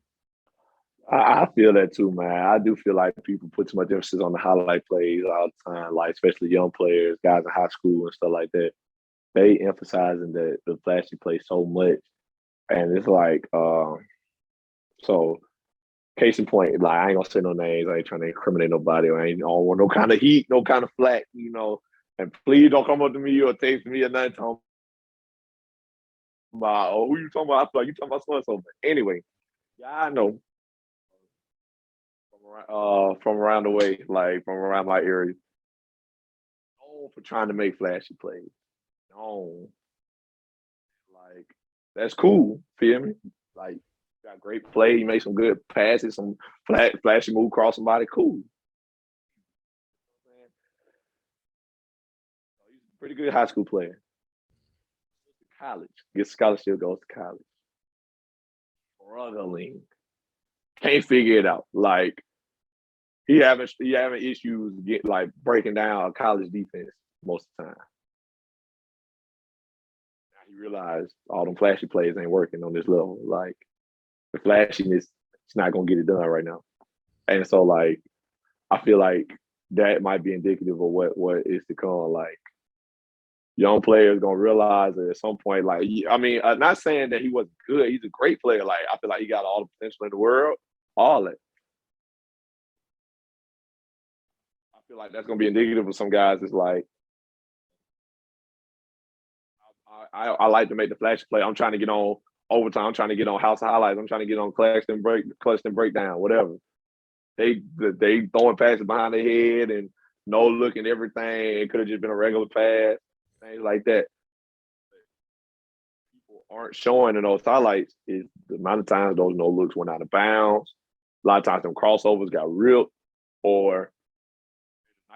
I feel that too, man. I do feel like people put too much emphasis on the highlight plays all the time, like especially young players, guys in high school and stuff like that. They emphasizing the flashy play so much, and it's like, so case in point, like I ain't gonna say no names. I ain't trying to incriminate nobody. Or I ain't don't want no kind of heat, no kind of flack, And please don't come up to me or text me or nothing talking about, oh, who you talking about? I feel like you talking about so and so. But anyway, yeah, I know from around the way, like from around my area, known for trying to make flashy plays. Known, like that's cool. Feel me? Like got great play. You make some good passes, some flashy move across somebody. Cool. He's a pretty good high school player. College, gets scholarship, goes to college. Struggling, can't figure it out. Like he having issues get like breaking down a college defense most of the time. Now he realized all them flashy plays ain't working on this level. Like the flashiness, it's not gonna get it done right now. And so like I feel like that might be indicative of what is to come. Like young players gonna realize that at some point, like I mean, not saying that he wasn't good. He's a great player. Like I feel like he got all the potential in the world, all that. I feel like that's gonna be indicative of some guys. It's like I like to make the flash play. I'm trying to get on overtime. I'm trying to get on House of Highlights. I'm trying to get on clutch and breakdown, whatever. They throwing passes behind their head and no look and everything. It could have just been a regular pass, things like that. People aren't showing in those highlights is the amount of times those no looks went out of bounds. A lot of times them crossovers got ripped, or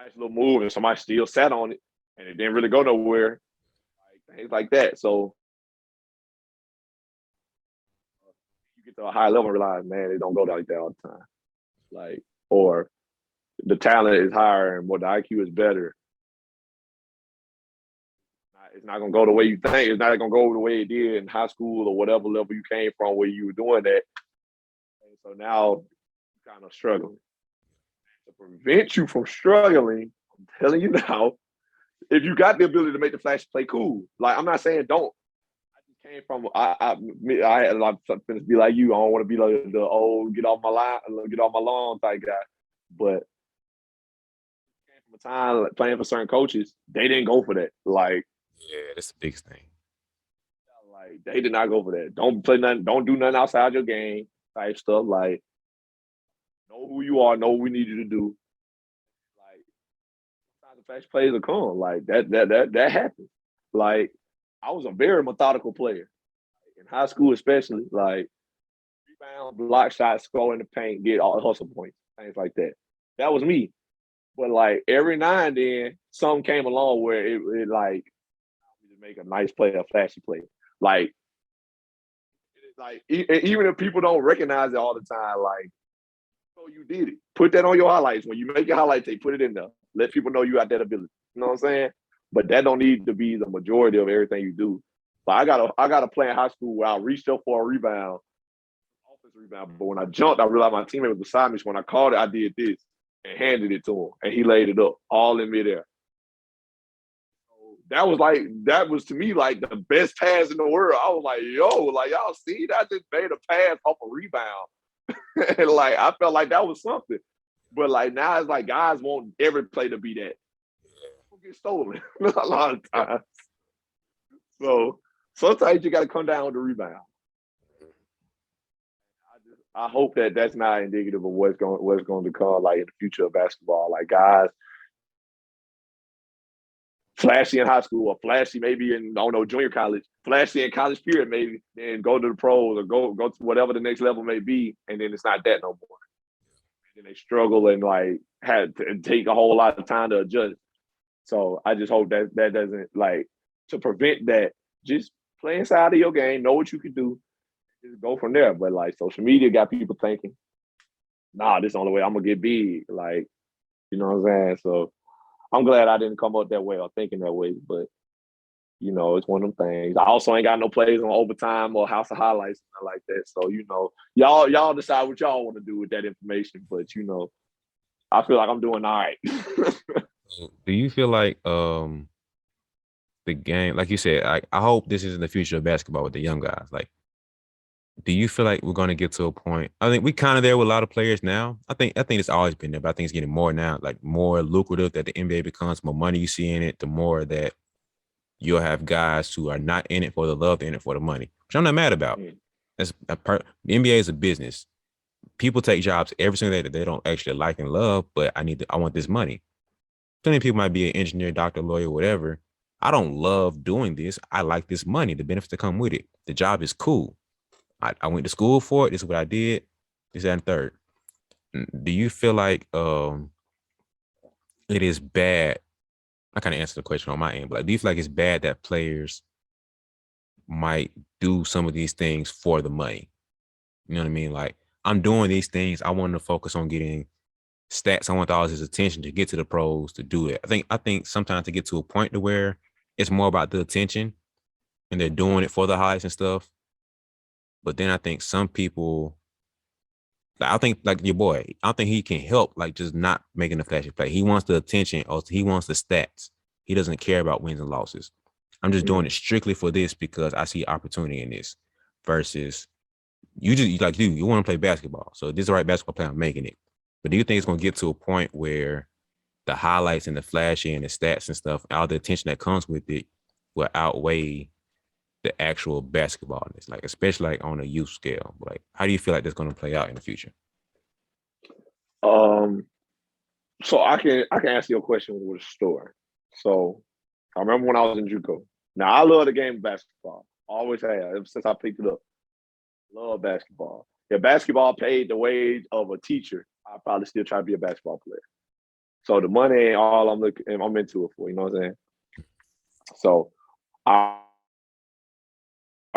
nice little move, and somebody still sat on it, and it didn't really go nowhere. Like, things like that. So you get to a high level and realize, man, it don't go like that all the time. Like, or the talent is higher and what the IQ is better. It's not gonna go the way you think. It's not gonna go the way it did in high school or whatever level you came from where you were doing that. And so now you're kind of struggling. To prevent you from struggling, I'm telling you now, if you got the ability to make the flash play, cool. Like, I'm not saying don't. I just came from I had a lot of something to be like you. I don't want to be like the old get off my lawn type guy. But came from a time like, playing for certain coaches, they didn't go for that. Yeah, that's the biggest thing. Like they did not go for that. Don't play nothing. Don't do nothing outside your game type stuff. Like, know who you are. Know what we need you to do. Like, sometimes the flash plays will come. Like that happens. Like, I was a very methodical player in high school, especially. Like, rebound, block shots, score in the paint, get all hustle points, things like that. That was me. But like every now and then, something came along where it like make a nice play, a flashy play. Like, even if people don't recognize it all the time, like, so you did it. Put that on your highlights. When you make your highlight tape, put it in there. Let people know you got that ability. You know what I'm saying? But that don't need to be the majority of everything you do. Like, I got a play in high school where I reached up for a rebound, offensive rebound, but when I jumped, I realized my teammate was beside me. So when I called it, I did this and handed it to him, and he laid it up all in midair. That was to me like the best pass in the world. I was like, yo, like, y'all see that? I just made a pass off a rebound. And like, I felt like that was something. But like, now it's like guys want every play to be that. People get stolen a lot of times. So sometimes you got to come down with the rebound. I hope that that's not indicative of what's going to come like in the future of basketball. Like, guys flashy in high school or flashy maybe in, I don't know, junior college, flashy in college period maybe, and go to the pros or go to whatever the next level may be, and then it's not that no more. And then they struggle and like had to take a whole lot of time to adjust. So I just hope that that doesn't, like, to prevent that, just play inside of your game, know what you can do, just go from there. But like, social media got people thinking, nah, this is the only way I'm gonna get big. Like, you know what I'm saying? So I'm glad I didn't come up that way or thinking that way, but it's one of them things. I also ain't got no plays on overtime or House of Highlights and like that. So y'all decide what y'all want to do with that information. But I feel like I'm doing all right. So do you feel like the game, like you said, I hope this is in the future of basketball with the young guys. Like, do you feel like we're going to get to a point? I think we kind of there with a lot of players now. I think it's always been there, but I think it's getting more now, like more lucrative that the NBA becomes, more money you see in it, the more that you'll have guys who are not in it for the love, they're in it for the money, which I'm not mad about. The NBA is a business. People take jobs every single day that they don't actually like and love, but I want this money. So many people might be an engineer, doctor, lawyer, whatever. I don't love doing this. I like this money, the benefits that come with it. The job is cool. I went to school for it. This is what I did. This, that, and third. Do you feel like it is bad? I kind of answered the question on my end, but like, do you feel like it's bad that players might do some of these things for the money? You know what I mean? Like, I'm doing these things. I want to focus on getting stats. I want all his attention to get to the pros to do it. I think sometimes to get to a point to where it's more about the attention and they're doing it for the highs and stuff. But then I think some people, like, I think like your boy, I don't think he can help like just not making a flashy play. He wants the attention or he wants the stats. He doesn't care about wins and losses. I'm just doing it strictly for this because I see opportunity in this versus you want to play basketball. So this is the right basketball player, I'm making it. But do you think it's going to get to a point where the highlights and the flashy and the stats and stuff, all the attention that comes with it will outweigh the actual basketballness, like especially like on a youth scale? Like, how do you feel like that's going to play out in the future? um, so I can answer your question with a story. So I remember when I was in JUCO. Now I love the game of basketball. Always have ever since I picked it up. Love basketball. If basketball paid the wage of a teacher, I'd probably still try to be a basketball player. So the money ain't all I'm into it for. You know what I'm saying? So I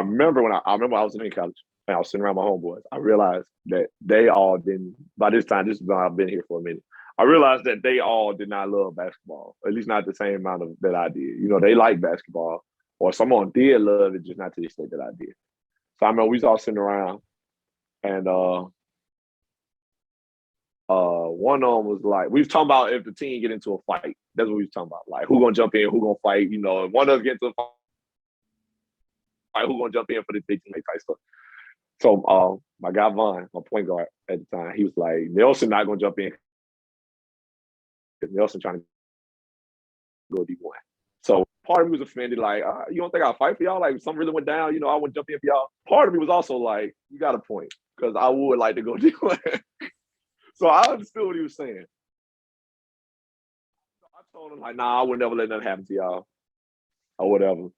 I remember I was in college and I was sitting around my homeboys. I realized that they all didn't. By this time, this is when I've been here for a minute. I realized that they all did not love basketball, at least not the same amount of that I did. You know, they like basketball, or someone did love it, just not to the extent that I did. So I remember we was all sitting around, and one of them was like, we was talking about if the team get into a fight. That's what we was talking about. Like, who gonna jump in, who gonna fight, you know, if one of us get into a fight, who gonna jump in for the big team type stuff. So my guy Vaughn, my point guard at the time, he was like, Nelson not gonna jump in because Nelson trying to go D1. So part of me was offended, like, you don't think I'll fight for y'all? Like, if something really went down, you know, I wouldn't jump in for y'all. Part of me was also like, you got a point, because I would like to go D1. So I understood what he was saying. So I told him, like, nah, I would never let nothing happen to y'all or whatever.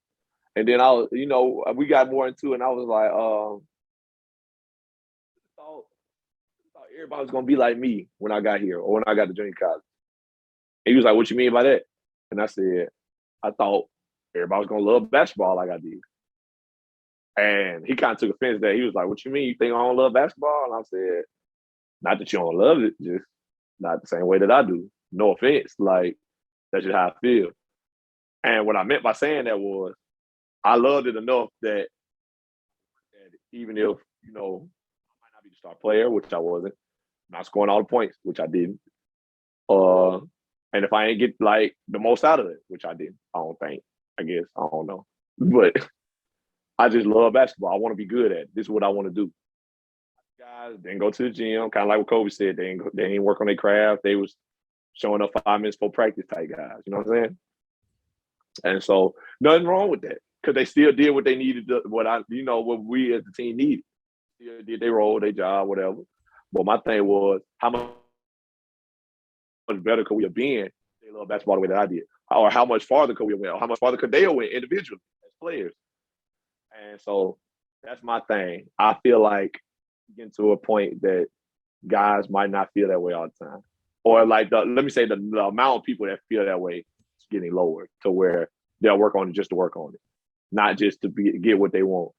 And then I was, you know, we got more into it, and I was like, thought everybody was gonna be like me when I got here or when I got to junior college. And he was like, what you mean by that? And I said, I thought everybody was gonna love basketball like I did. And he kind of took offense that he was like, what you mean? You think I don't love basketball? And I said, not that you don't love it, just not the same way that I do. No offense. Like, that's just how I feel. And what I meant by saying that was I loved it enough that even if, you know, I might not be the star player, which I wasn't, not scoring all the points, which I didn't. And if I ain't get like the most out of it, which I didn't, I don't think. I guess I don't know, but I just love basketball. I want to be good at it. This is what I want to do. Guys didn't go to the gym, kind of like what Kobe said. They didn't work on their craft. They was showing up 5 minutes for practice type guys. You know what I'm saying? And so nothing wrong with that because they still did what they needed to, what we as the team needed. Still did their role, their job, whatever. But my thing was how much better could we have been? They love basketball the way that I did, or how much farther could we have went? Or how much farther could they have went individually as players? And so that's my thing. I feel like getting to a point that guys might not feel that way all the time, or like let me say the amount of people that feel that way is getting lower to where they'll work on it just to work on it, not just to get what they want.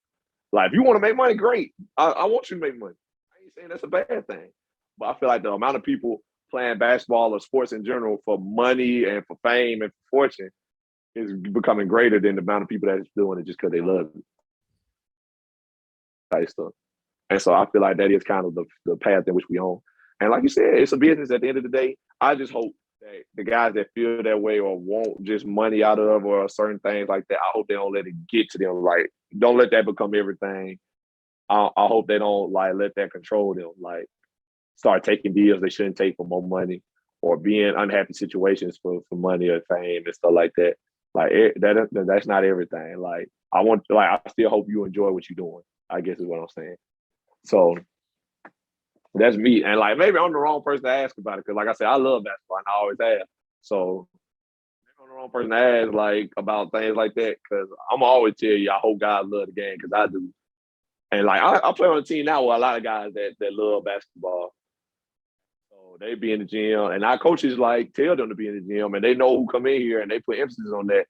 Like if you want to make money, great. I want you to make money. I ain't saying that's a bad thing, but I feel like the amount of people playing basketball or sports in general for money and for fame and for fortune is becoming greater than the amount of people that is doing it just because they love it. Type stuff. And so I feel like that is kind of the path in which we own. And like you said, it's a business at the end of the day. I just hope that the guys that feel that way or want just money out of or certain things like that, I hope they don't let it get to them. Like, don't let that become everything. I hope they don't like let that control them. Like, start taking deals they shouldn't take for more money or be in unhappy situations for money or fame and stuff like that. Like that's not everything. Like I still hope you enjoy what you're doing, I guess is what I'm saying. So that's me. And like maybe I'm the wrong person to ask about it because like I said, I love basketball and I always have. So maybe I'm the wrong person to ask like about things like that because I'm always tell you I hope guys love the game because I do. And like I play on a team now with a lot of guys that love basketball. So they be in the gym, and our coaches like tell them to be in the gym, and they know who come in here, and they put emphasis on that,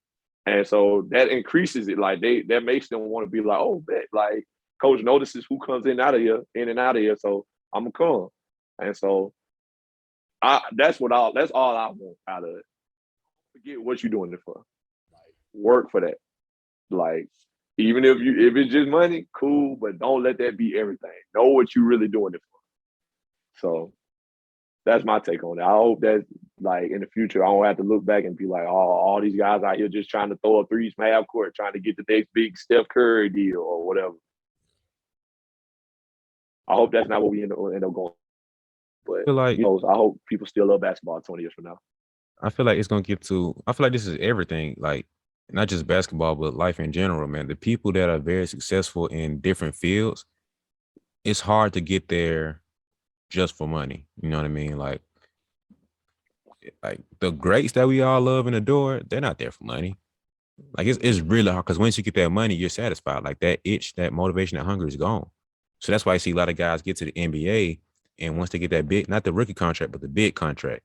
and so that increases it. Like that makes them want to be like, oh, bet like coach notices who comes in and out of here, so I'm gonna come, and so that's all I want out of it. Forget what you're doing it for, like work for that, like. Even if it's just money, cool, but don't let that be everything. Know what you're really doing it for. So that's my take on it. I hope that like in the future I don't have to look back and be like, oh, all these guys out here just trying to throw up threes from half court, trying to get the next big Steph Curry deal or whatever. I hope that's not what we end up going. But like I hope people still love basketball 20 years from now. I feel like it's gonna get to. I feel like this is everything. Like not just basketball, but life in general, man. The people that are very successful in different fields, it's hard to get there just for money. You know what I mean? Like the greats that we all love and adore, they're not there for money. Like it's really hard because once you get that money, you're satisfied. Like that itch, that motivation, that hunger is gone. So that's why I see a lot of guys get to the NBA, and once they get that big, not the rookie contract, but the big contract,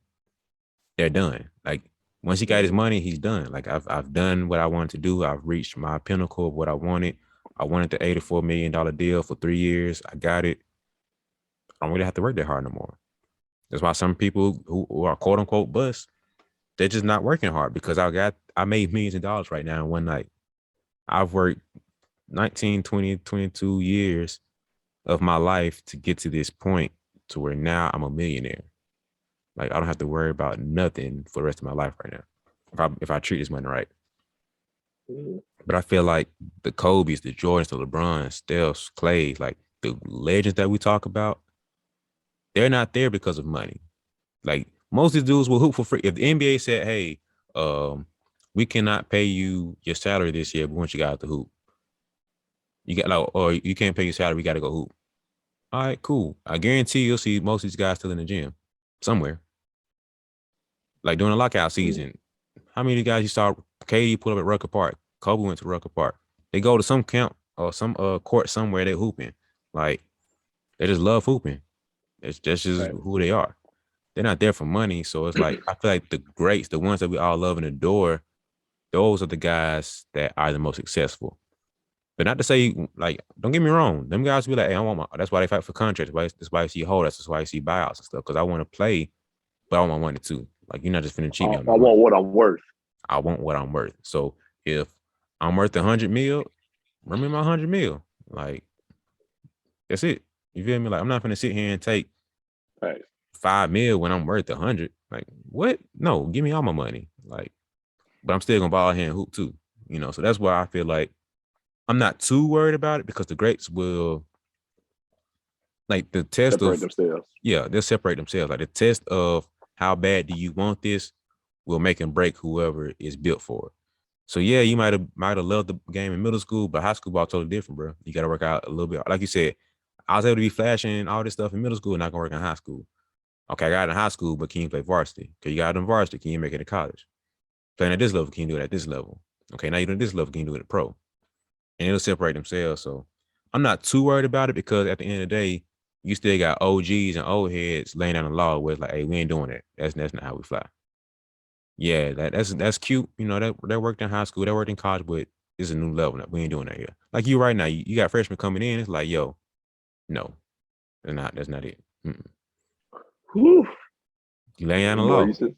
they're done. Like once he got his money, he's done. Like I've done what I wanted to do. I've reached my pinnacle of what I wanted. I wanted the $84 million deal for 3 years. I got it. I don't really have to work that hard no more. That's why some people who are quote unquote bust, they're just not working hard because I made millions of dollars right now in one night. I've worked 19, 20, 22 years of my life to get to this point to where now I'm a millionaire. Like I don't have to worry about nothing for the rest of my life right now. If I treat this money right. But I feel like the Kobe's, the Jordans, the LeBrons, Steph's, Clay's, like the legends that we talk about, they're not there because of money. Like most of these dudes will hoop for free. If the NBA said, "Hey, we cannot pay you your salary this year, but once you got out the hoop, you got like, or you can't pay your salary, we got to go hoop." All right, cool. I guarantee you'll see most of these guys still in the gym somewhere. Like during the lockout season, how many guys you saw KD put up at Rucker Park? Kobe went to Rucker Park. They go to some camp or some court somewhere they hooping. Like they just love hooping. It's just Right. who they are. They're not there for money. So it's like I feel like the greats, the ones that we all love and adore, those are the guys that are the most successful. But not to say, like, don't get me wrong. Them guys be like, hey, I want my. That's why they fight for contracts. That's why you see hold. That's why you see buyouts and stuff. Because I want to play, but I want my money too. Like you're not just finna cheat me on I my money. want what I'm worth. I want what I'm worth. So if I'm worth 100 mil, run me my 100 mil. Like that's it. You feel me? Like I'm not gonna sit here and take Right. 5 mil when I'm worth 100. Like what? No, give me all my money. Like, but I'm still gonna ball here and hoop too. So that's why I feel like I'm not too worried about it because the greats will like the test Separate of themselves. yeah, they'll separate themselves. Like the test of how bad do you want this will make and break whoever is built for it. So yeah, you might have loved the game in middle school, but high school ball totally different, bro. You got to work out a little bit. Like you said, I was able to be flashing all this stuff in middle school, and not gonna work in high school. Okay, I got it in high school, but can you play varsity? Okay, you got it in varsity, can you make it to college? Playing at this level, can you do it at this level? Okay, now you're doing this level, can you do it at pro? And it'll separate themselves. So I'm not too worried about it because at the end of the day, you still got OGs and old heads laying down the law where it's like, hey, we ain't doing that. That's not how we fly. Yeah, that's cute. That worked in high school, that worked in college, but it's a new level. We ain't doing that here. Like you right now, you got freshmen coming in. It's like, yo, no, that's not it. Mm-mm. Whew. You lay down the Boy, law. you said,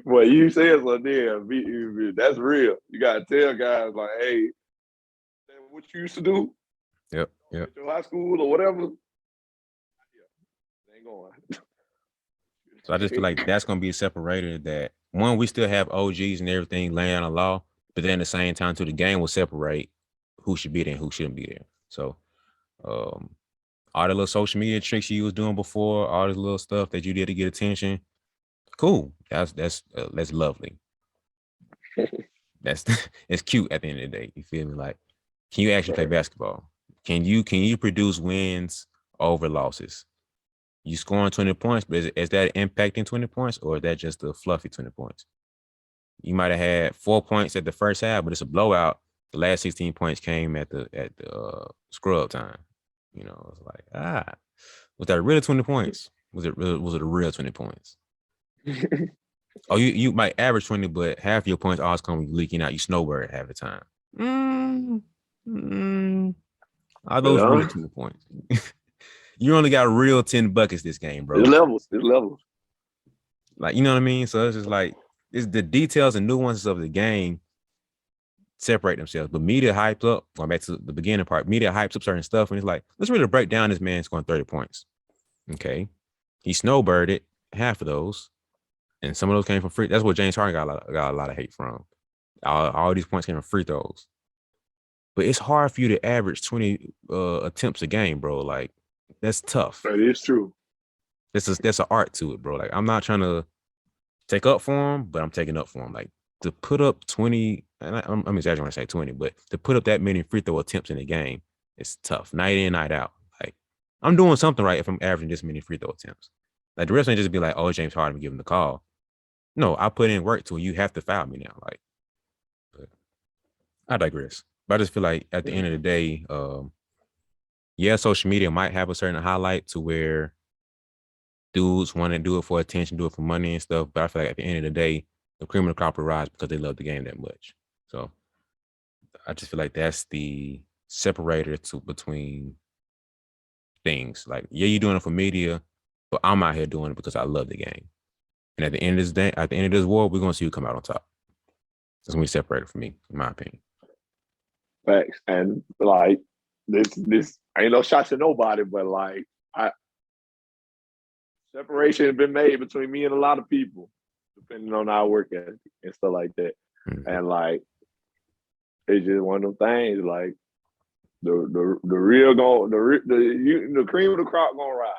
boy, you said so there. That's real. You gotta tell guys like, hey, what you used to do Yep, yep. at your high school or whatever. Ain't going. So I just feel like that's gonna be a separator that one, we still have OGs and everything laying down the law, but then at the same time, too, the game will separate who should be there and who shouldn't be there. So um all the little social media tricks you was doing before, all this little stuff that you did to get attention, cool. That's lovely. That's it's cute at the end of the day. You feel me? Like, can you actually play basketball? Can you produce wins over losses? You scoring 20 points, but is that impacting 20 points or is that just a fluffy 20 points? You might have had 4 points at the first half, but it's a blowout. The last 16 points came at the scrub time. It's like, was that really 20 points? Was it a real 20 points? Oh, you might average 20, but half your points always come leaking out. You snowbird half the time. Mm, mm, are those really 20 points? You only got real 10 buckets this game, bro. It's levels. It's levels. Like, you know what I mean? So it's just like it's the details and nuances of the game separate themselves. But media hypes up, going back to the beginning part, media hypes up certain stuff, and it's like, let's really break down this man scoring 30 points. Okay. He snowbirded half of those, and some of those came from free. That's what James Harden got a lot of hate from. All these points came from free throws. But it's hard for you to average 20 attempts a game, bro. Like, that's tough. That is true. That's an art to it, bro. Like, I'm not trying to take up for him, but I'm taking up for him. Like, to put up 20, and I'm exaggerating when I say 20, but to put up that many free throw attempts in a game, it's tough. Night in, night out. Like, I'm doing something right if I'm averaging this many free throw attempts. Like, the rest ain't just be like, oh, James Harden, give him the call. No, I put in work to it. You have to foul me now. Like, but I digress. But I just feel like at the end of the day, yeah, social media might have a certain highlight to where dudes want to do it for attention, do it for money and stuff. But I feel like at the end of the day, the cream of the crop will rise because they love the game that much. So I just feel like that's the separator between things. Like, yeah, you're doing it for media, but I'm out here doing it because I love the game. And at the end of this day, at the end of this war, we're gonna see who come out on top. That's gonna be separated from me, in my opinion. Facts. And like this ain't no shots to nobody, but like separation has been made between me and a lot of people, depending on our work ethic and stuff like that. Mm-hmm. And like it's just one of them things. Like the real the cream of the crop gonna rise.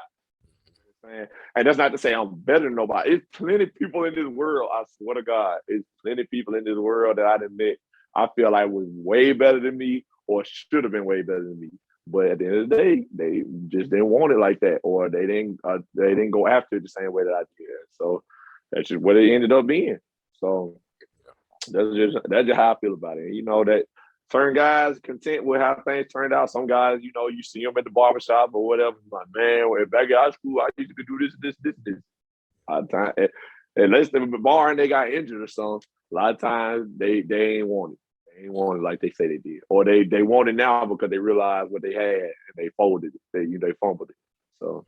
And that's not to say I'm better than nobody. It's plenty of people in this world. I swear to God, it's plenty of people in this world that I done met. I feel like was way better than me, or should have been way better than me. But at the end of the day, they just didn't want it like that, or they didn't go after it the same way that I did. So that's just what it ended up being. So that's just how I feel about it. You know that certain guys content with how things turned out. Some guys, you know, you see them at the barbershop or whatever. Like, man, back in high school, I used to do this. A lot of times, unless they were barring, they got injured or something. A lot of times they ain't want it. They ain't want it like they say they did, or they want it now because they realized what they had and they folded it. They fumbled it. So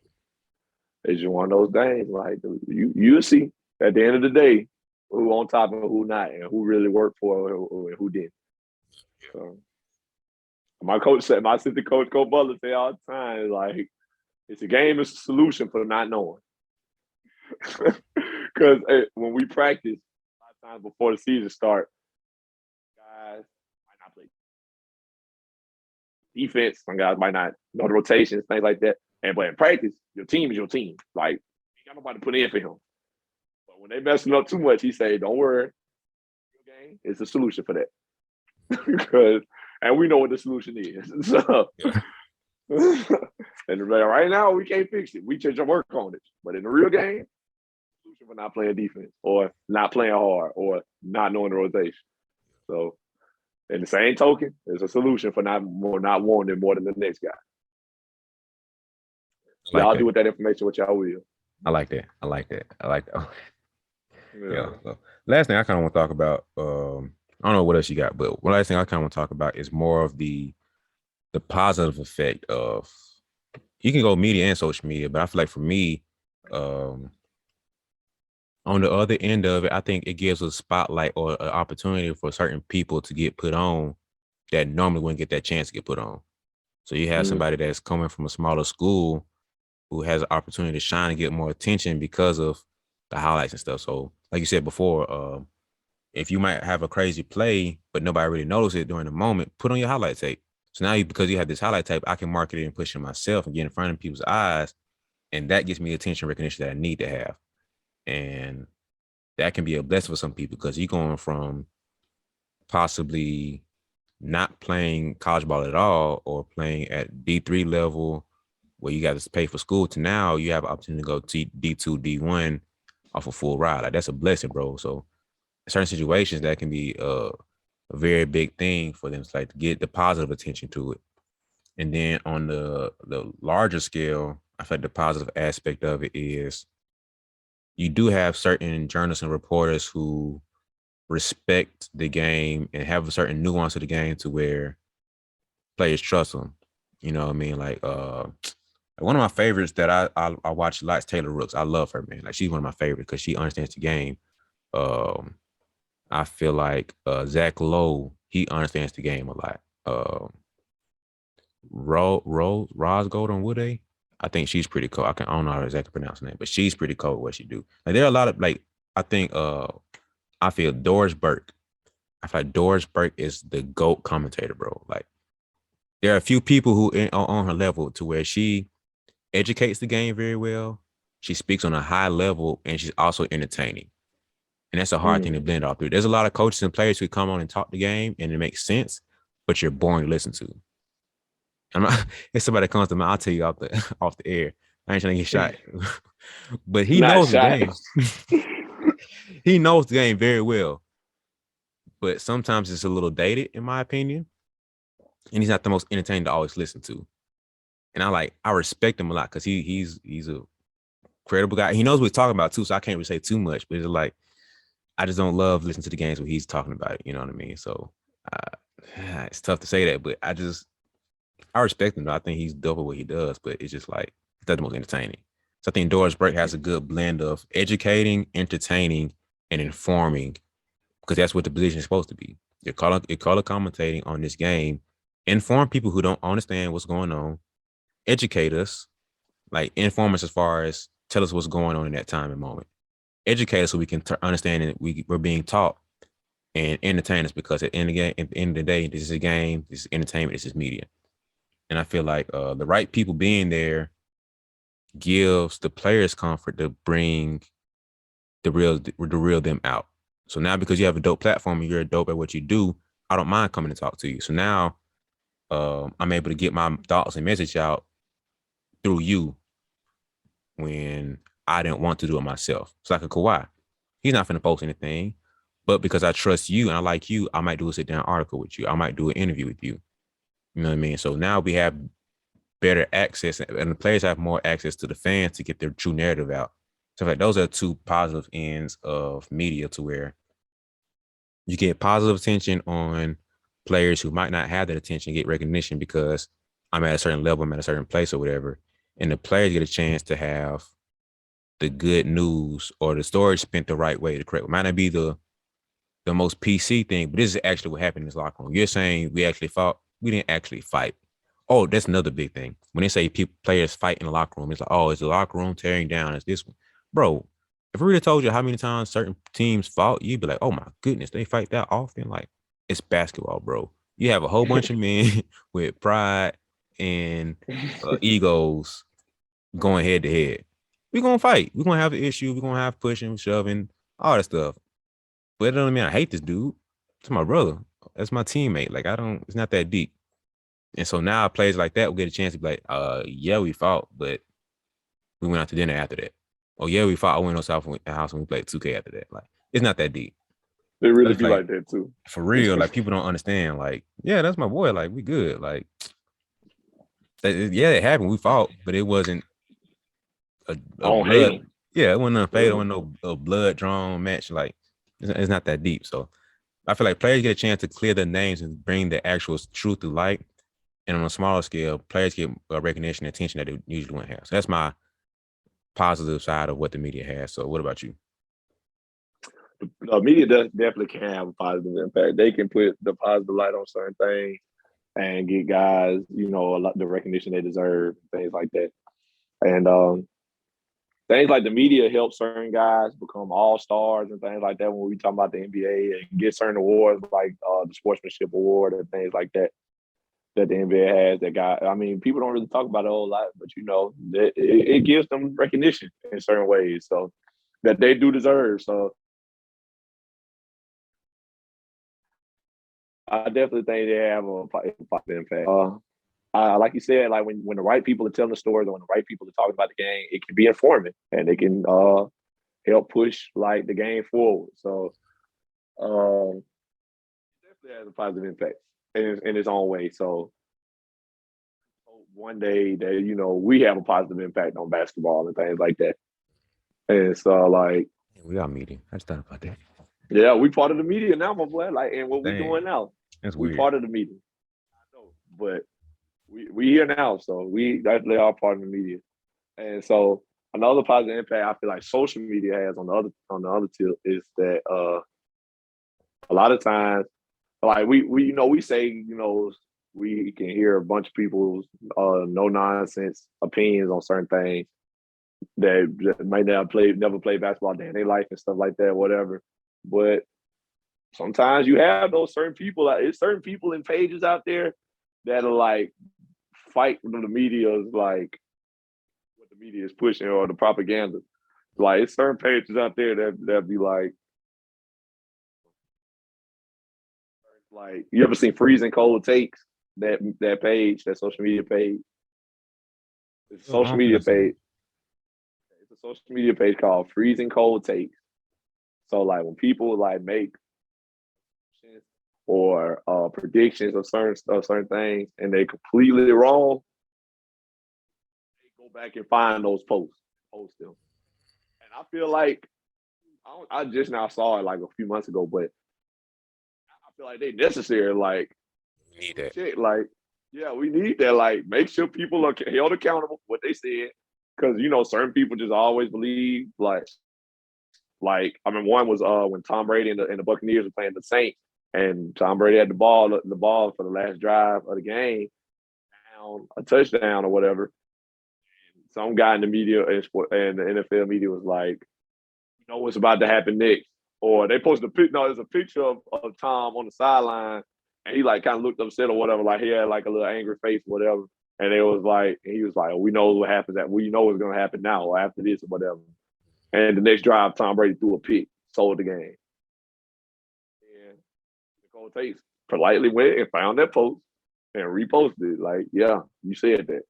it's just one of those things. Like you see at the end of the day who on top and who not, and who really worked for it and who didn't. So my assistant coach, Coach Butler, say all the time, like, it's a game is a solution for not knowing. Because when we practice, a lot of times before the season starts, guys might not play defense. Some guys might not know the rotations, things like that. But in practice, your team is your team. Like, you got nobody to put in for him. But when they messing up too much, he say, "Don't worry, your game is a solution for that." Because and we know what the solution is. So and right now we can't fix it. We just work on it. But in the real game, solution for not playing defense or not playing hard or not knowing the rotation. So in the same token, there's a solution for not wanting it more than the next guy. Like y'all do with that information what y'all will. I like that. Yeah. So last thing I kind of want to talk about, I don't know what else you got, but one last thing I kind of want to talk about is more of the positive effect of, you can go media and social media, but I feel like for me, on the other end of it, I think it gives a spotlight or an opportunity for certain people to get put on that normally wouldn't get that chance to get put on. So you have somebody that's coming from a smaller school who has an opportunity to shine and get more attention because of the highlights and stuff. So like you said before, if you might have a crazy play, but nobody really noticed it during the moment, put on your highlight tape. So now because you have this highlight tape, I can market it and push it myself and get in front of people's eyes. And that gives me attention recognition that I need to have. And that can be a blessing for some people because you're going from possibly not playing college ball at all or playing at D3 level where you got to pay for school to now you have an opportunity to go D2, D1 off a full ride. Like, that's a blessing, bro. So certain situations that can be a very big thing for them, to like get the positive attention to it. And then on the larger scale, I feel like the positive aspect of it is you do have certain journalists and reporters who respect the game and have a certain nuance of the game to where players trust them. You know what I mean? Like one of my favorites that I watch a lot is Taylor Rooks. I love her, man. Like, she's one of my favorites because she understands the game. I feel like Zach Lowe, he understands the game a lot. Roz Golden Woode, I think she's pretty cool. I don't know how to exactly pronounce her name, but she's pretty cool at what she do. Like, there are a lot of, like, I think I feel Doris Burke. I feel like Doris Burke is the GOAT commentator, bro. Like, there are a few people who are on her level to where she educates the game very well. She speaks on a high level, and she's also entertaining. And that's a hard thing to blend all through. There's a lot of coaches and players who come on and talk the game, and it makes sense, but you're boring to listen to. If somebody comes to me, I'll tell you off the air. I ain't trying to get shot. But he knows the game. He knows the game very well. But sometimes it's a little dated, in my opinion. And he's not the most entertaining to always listen to. And I respect him a lot because he's a credible guy. He knows what he's talking about too, so I can't really say too much. But it's like I just don't love listening to the games where he's talking about it. You know what I mean? So it's tough to say that, but I respect him. Though. I think he's dope at what he does, but it's just like it's not the most entertaining. So I think Doris Burke has a good blend of educating, entertaining, and informing, because that's what the position is supposed to be. You're color commentating on this game, inform people who don't understand what's going on, educate us, like inform us as far as tell us what's going on in that time and moment, educate us so we can understand that we're being taught, and entertain us, because at the end of the day, this is a game, this is entertainment, this is media. And I feel like the right people being there gives the players comfort to bring the real them out. So now, because you have a dope platform and you're dope at what you do, I don't mind coming to talk to you. So now I'm able to get my thoughts and message out through you when I didn't want to do it myself. It's like a Kawhi. He's not finna post anything, but because I trust you and I like you, I might do a sit down article with you. I might do an interview with you. You know what I mean? So now we have better access, and the players have more access to the fans to get their true narrative out. So like those are two positive ends of media, to where you get positive attention on players who might not have that attention, get recognition because I'm at a certain level, I'm at a certain place or whatever. And the players get a chance to have the good news or the story spent the right way, the correct. It might not be the most PC thing, but this is actually what happened in this locker room. You're saying we actually fought. We didn't actually fight. Oh, that's another big thing. When they say players fight in the locker room, it's like, oh, it's the locker room tearing down. It's this one. Bro, if I really told you how many times certain teams fought, you'd be like, oh my goodness, they fight that often? Like, it's basketball, bro. You have a whole bunch of men with pride and egos going head to head. We're going to fight. We're going to have an issue. We're going to have pushing, shoving, all that stuff. But it doesn't mean I hate this dude. It's my brother. That's my teammate. Like, it's not that deep. And so now players like that will get a chance to be like, yeah, we fought, but we went out to dinner after that. Oh, yeah, we fought. I went outside from the house and we played 2K after that. Like, it's not that deep. They really be like that too. For real, like people don't understand. Like, yeah, that's my boy. Like, we good. Like, yeah, it happened. We fought, but it wasn't a blood. Yeah, it wasn't unfair. It wasn't no blood drawn match. Like, it's not that deep. So I feel like players get a chance to clear their names and bring the actual truth to light. And on a smaller scale, players get recognition and attention that they usually wouldn't have. So that's my positive side of what the media has. So what about you? Media definitely can have a positive impact. They can put the positive light on certain things and get guys, the recognition they deserve, things like that. And things like the media help certain guys become all-stars and things like that when we talk about the NBA, and get certain awards like the Sportsmanship Award and things like that the NBA has. That guy, I mean, people don't really talk about it a whole lot, but it gives them recognition in certain ways, so that they do deserve. So I definitely think they have a positive impact. Like you said, like when the right people are telling the stories, or when the right people are talking about the game, it can be informative and they can help push like the game forward. So it definitely has a positive impact in its own way. So one day that we have a positive impact on basketball and things like that. And so like we are meeting. I just thought about that. Yeah, we part of the media now, my boy. Like, and what we doing now? That's we weird. Part of the media. I know, but we here now, so we definitely are part of the media. And so another positive impact I feel like social media has on the other tip is that a lot of times, like we say we can hear a bunch of people's no nonsense opinions on certain things that might never play basketball day in their life and stuff like that, whatever. But sometimes you have those certain people, like it's certain people in pages out there that are like fight with the media, is like what the media is pushing or the propaganda. Like it's certain pages out there that be like you ever seen Freezing Cold Takes? That page, that social media page. It's a social media page. It's a social media page called Freezing Cold Takes. So like when people like make or predictions of certain things and they completely wrong, they go back and find those post them. I feel like I just now saw it like a few months ago, but I feel like they necessary. Like, We need that. shit, like, yeah, we need that. Like, make sure people are held accountable for what they said, because certain people just always believe like I mean, one was when Tom Brady and the Buccaneers were playing the Saints, and Tom Brady had the ball for the last drive of the game, down a touchdown or whatever. Some guy in the media and the NFL media was like, "You know what's about to happen next?" Or they posted a pic. No, there's a picture of Tom on the sideline, and he like kind of looked upset or whatever. Like he had like a little angry face or whatever. And it was like, and he was like, "We know what happens. That we know what's going to happen now or after this or whatever." And the next drive, Tom Brady threw a pick, sold the game. And Nicole Tate politely went and found that post and reposted it. Like, yeah, you said that.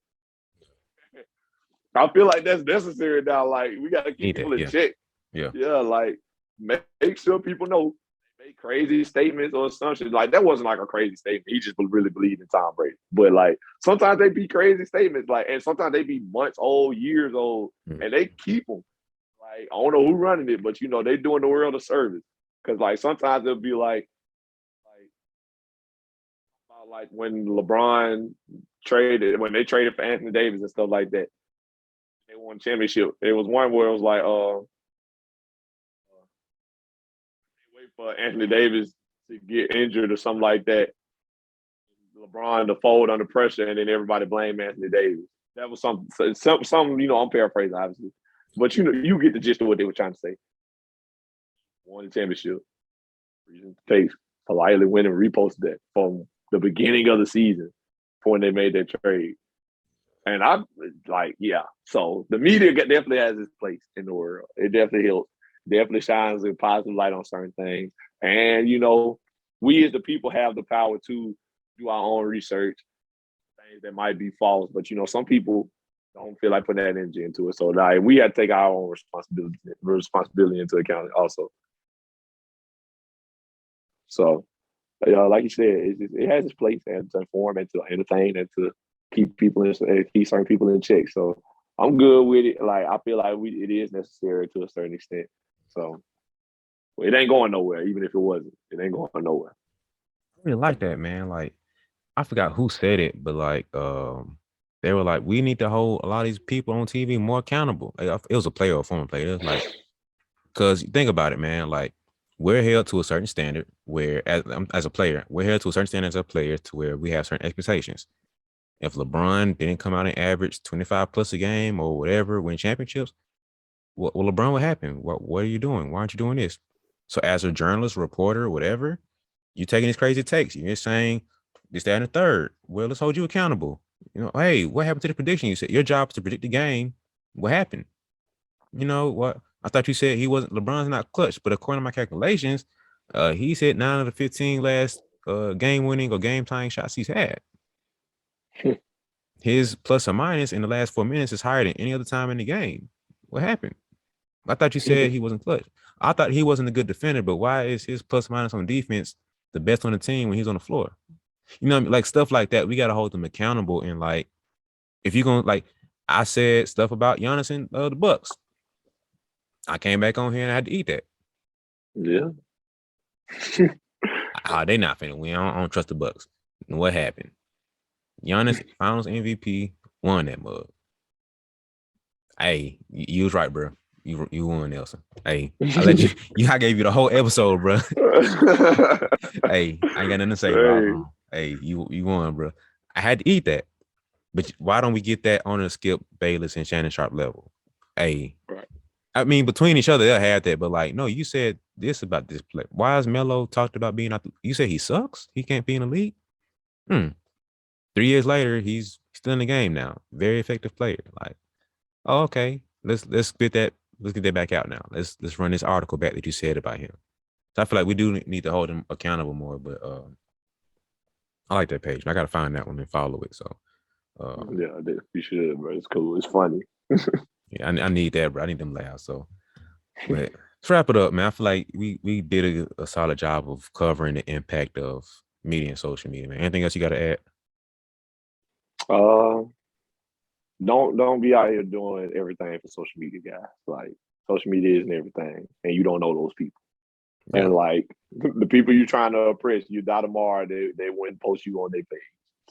I feel like that's necessary now. Like, we got to keep Need that. people in Yeah. check. Yeah. Yeah, like make sure people know they make crazy statements or assumptions. Like that wasn't like a crazy statement. He just really believed in Tom Brady. But like sometimes they be crazy statements. Like, and sometimes they be months old, years old, and they keep them. Like I don't know who running it, but they doing the world a service. Because like sometimes it'll be like when LeBron when they traded for Anthony Davis and stuff like that. They won championship. It was one where it was like wait for Anthony Davis to get injured or something like that. LeBron to fold under pressure, and then everybody blame Anthony Davis. That was something. I'm paraphrasing obviously, but you get the gist of what they were trying to say. Won the championship. Reason Tate politely went and reposted that from the beginning of the season, when they made that trade. And I like, yeah. So the media definitely has its place in the world. It definitely helps. Definitely shines a positive light on certain things. And we as the people have the power to do our own research, things that might be false. But some people don't feel like putting that energy into it. So like, we have to take our own responsibility into account also. So, like you said, it has its place and to inform and to entertain and to keep keep certain people in check. So I'm good with it. Like I feel like it is necessary to a certain extent. So it ain't going nowhere, even if it wasn't. It ain't going nowhere. I really like that, man. Like I forgot who said it, but like they were like, we need to hold a lot of these people on TV more accountable. Like, it was a player or a former player. It was like, because think about it, man. Like we're held to a certain standard where as a player, we're held to a certain standard as a player to where we have certain expectations. If LeBron didn't come out and average 25 plus a game or whatever, win championships, well, LeBron, what happened? What are you doing? Why aren't you doing this? So as a journalist, reporter, whatever, you taking these crazy takes. You're saying this, that, and the third. Well, let's hold you accountable. Hey, what happened to the prediction? You said your job is to predict the game. What happened? You know what? I thought you said LeBron's not clutch, but according to my calculations, he's hit 9 of the 15 last game winning or game tying shots he's had. His plus or minus in the last 4 minutes is higher than any other time in the game. What happened? I thought you said he wasn't clutch. I thought he wasn't a good defender, but why is his plus minus on defense the best on the team when he's on the floor? Like stuff like that. We got to hold them accountable. And like, if you're going to, like, I said stuff about Giannis and the Bucks. I came back on here and I had to eat that. Yeah. They not finna win. I don't trust the Bucks. And what happened? Giannis, Finals MVP, won that mug. Hey, you was right, bro. You won, Nelson. Hey, I gave you the whole episode, bro. Hey, I ain't got nothing to say, bro. Hey, you won, bro. I had to eat that. But why don't we get that on a Skip Bayless and Shannon Sharp level? Hey, right. I mean, between each other, they'll have that. But like, no, you said this about this play. Why is Melo talked about being out? You said he sucks? He can't be in the league? 3 years later, he's still in the game now. Very effective player. Like, oh, okay. Let's get that. Let's get that back out now. Let's run this article back that you said about him. So I feel like we do need to hold him accountable more. But I like that page. I got to find that one and follow it. So yeah, you should, bro. It's cool. It's funny. Yeah, I need that, bro. I need them laughs. So, but let's wrap it up, man. I feel like we did a solid job of covering the impact of media and social media, man. Anything else you got to add? Don't be out here doing everything for social media, guys. Like, social media isn't everything, and you don't know those people. Yeah. And like the people you're trying to oppress, you die tomorrow, they wouldn't post you on their page.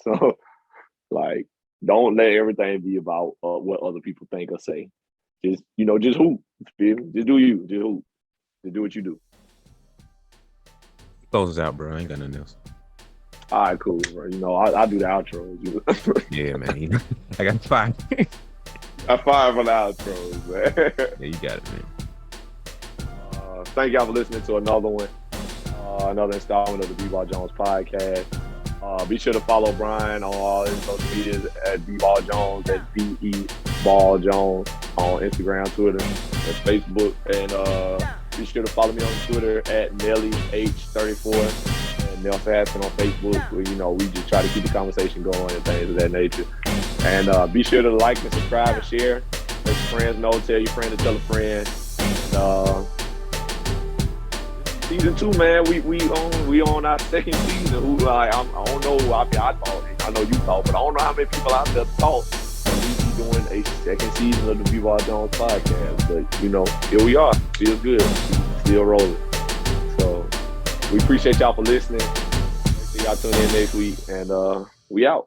So like, don't let everything be about what other people think or say. Just just hoop. Just do you. Just hoop. Just do what you do. Close us out, bro. I ain't got nothing else. All right, cool, bro. I do the outros. Yeah, man. I got 5. I 5 on the outros, man. Yeah, you got it, man. Thank y'all for listening to another one, another installment of the BeBall Jones podcast. Be sure to follow Brian on all his social medias at BeBall Jones, that's BeBall Jones on Instagram, Twitter, and Facebook. And be sure to follow me on Twitter at NellyH34 and Nelson Aspen on Facebook, where we just try to keep the conversation going and things of that nature. And be sure to like and subscribe and share. Let your friends know. Tell your friend to tell a friend. And, season 2, man, we on our second season. I don't know. I thought, I know you thought, but I don't know how many people out there thought we be doing a second season of the BeBall Jones podcast. But here we are. Feels good. Still rolling. So we appreciate y'all for listening. Make sure y'all tune in next week, and we out.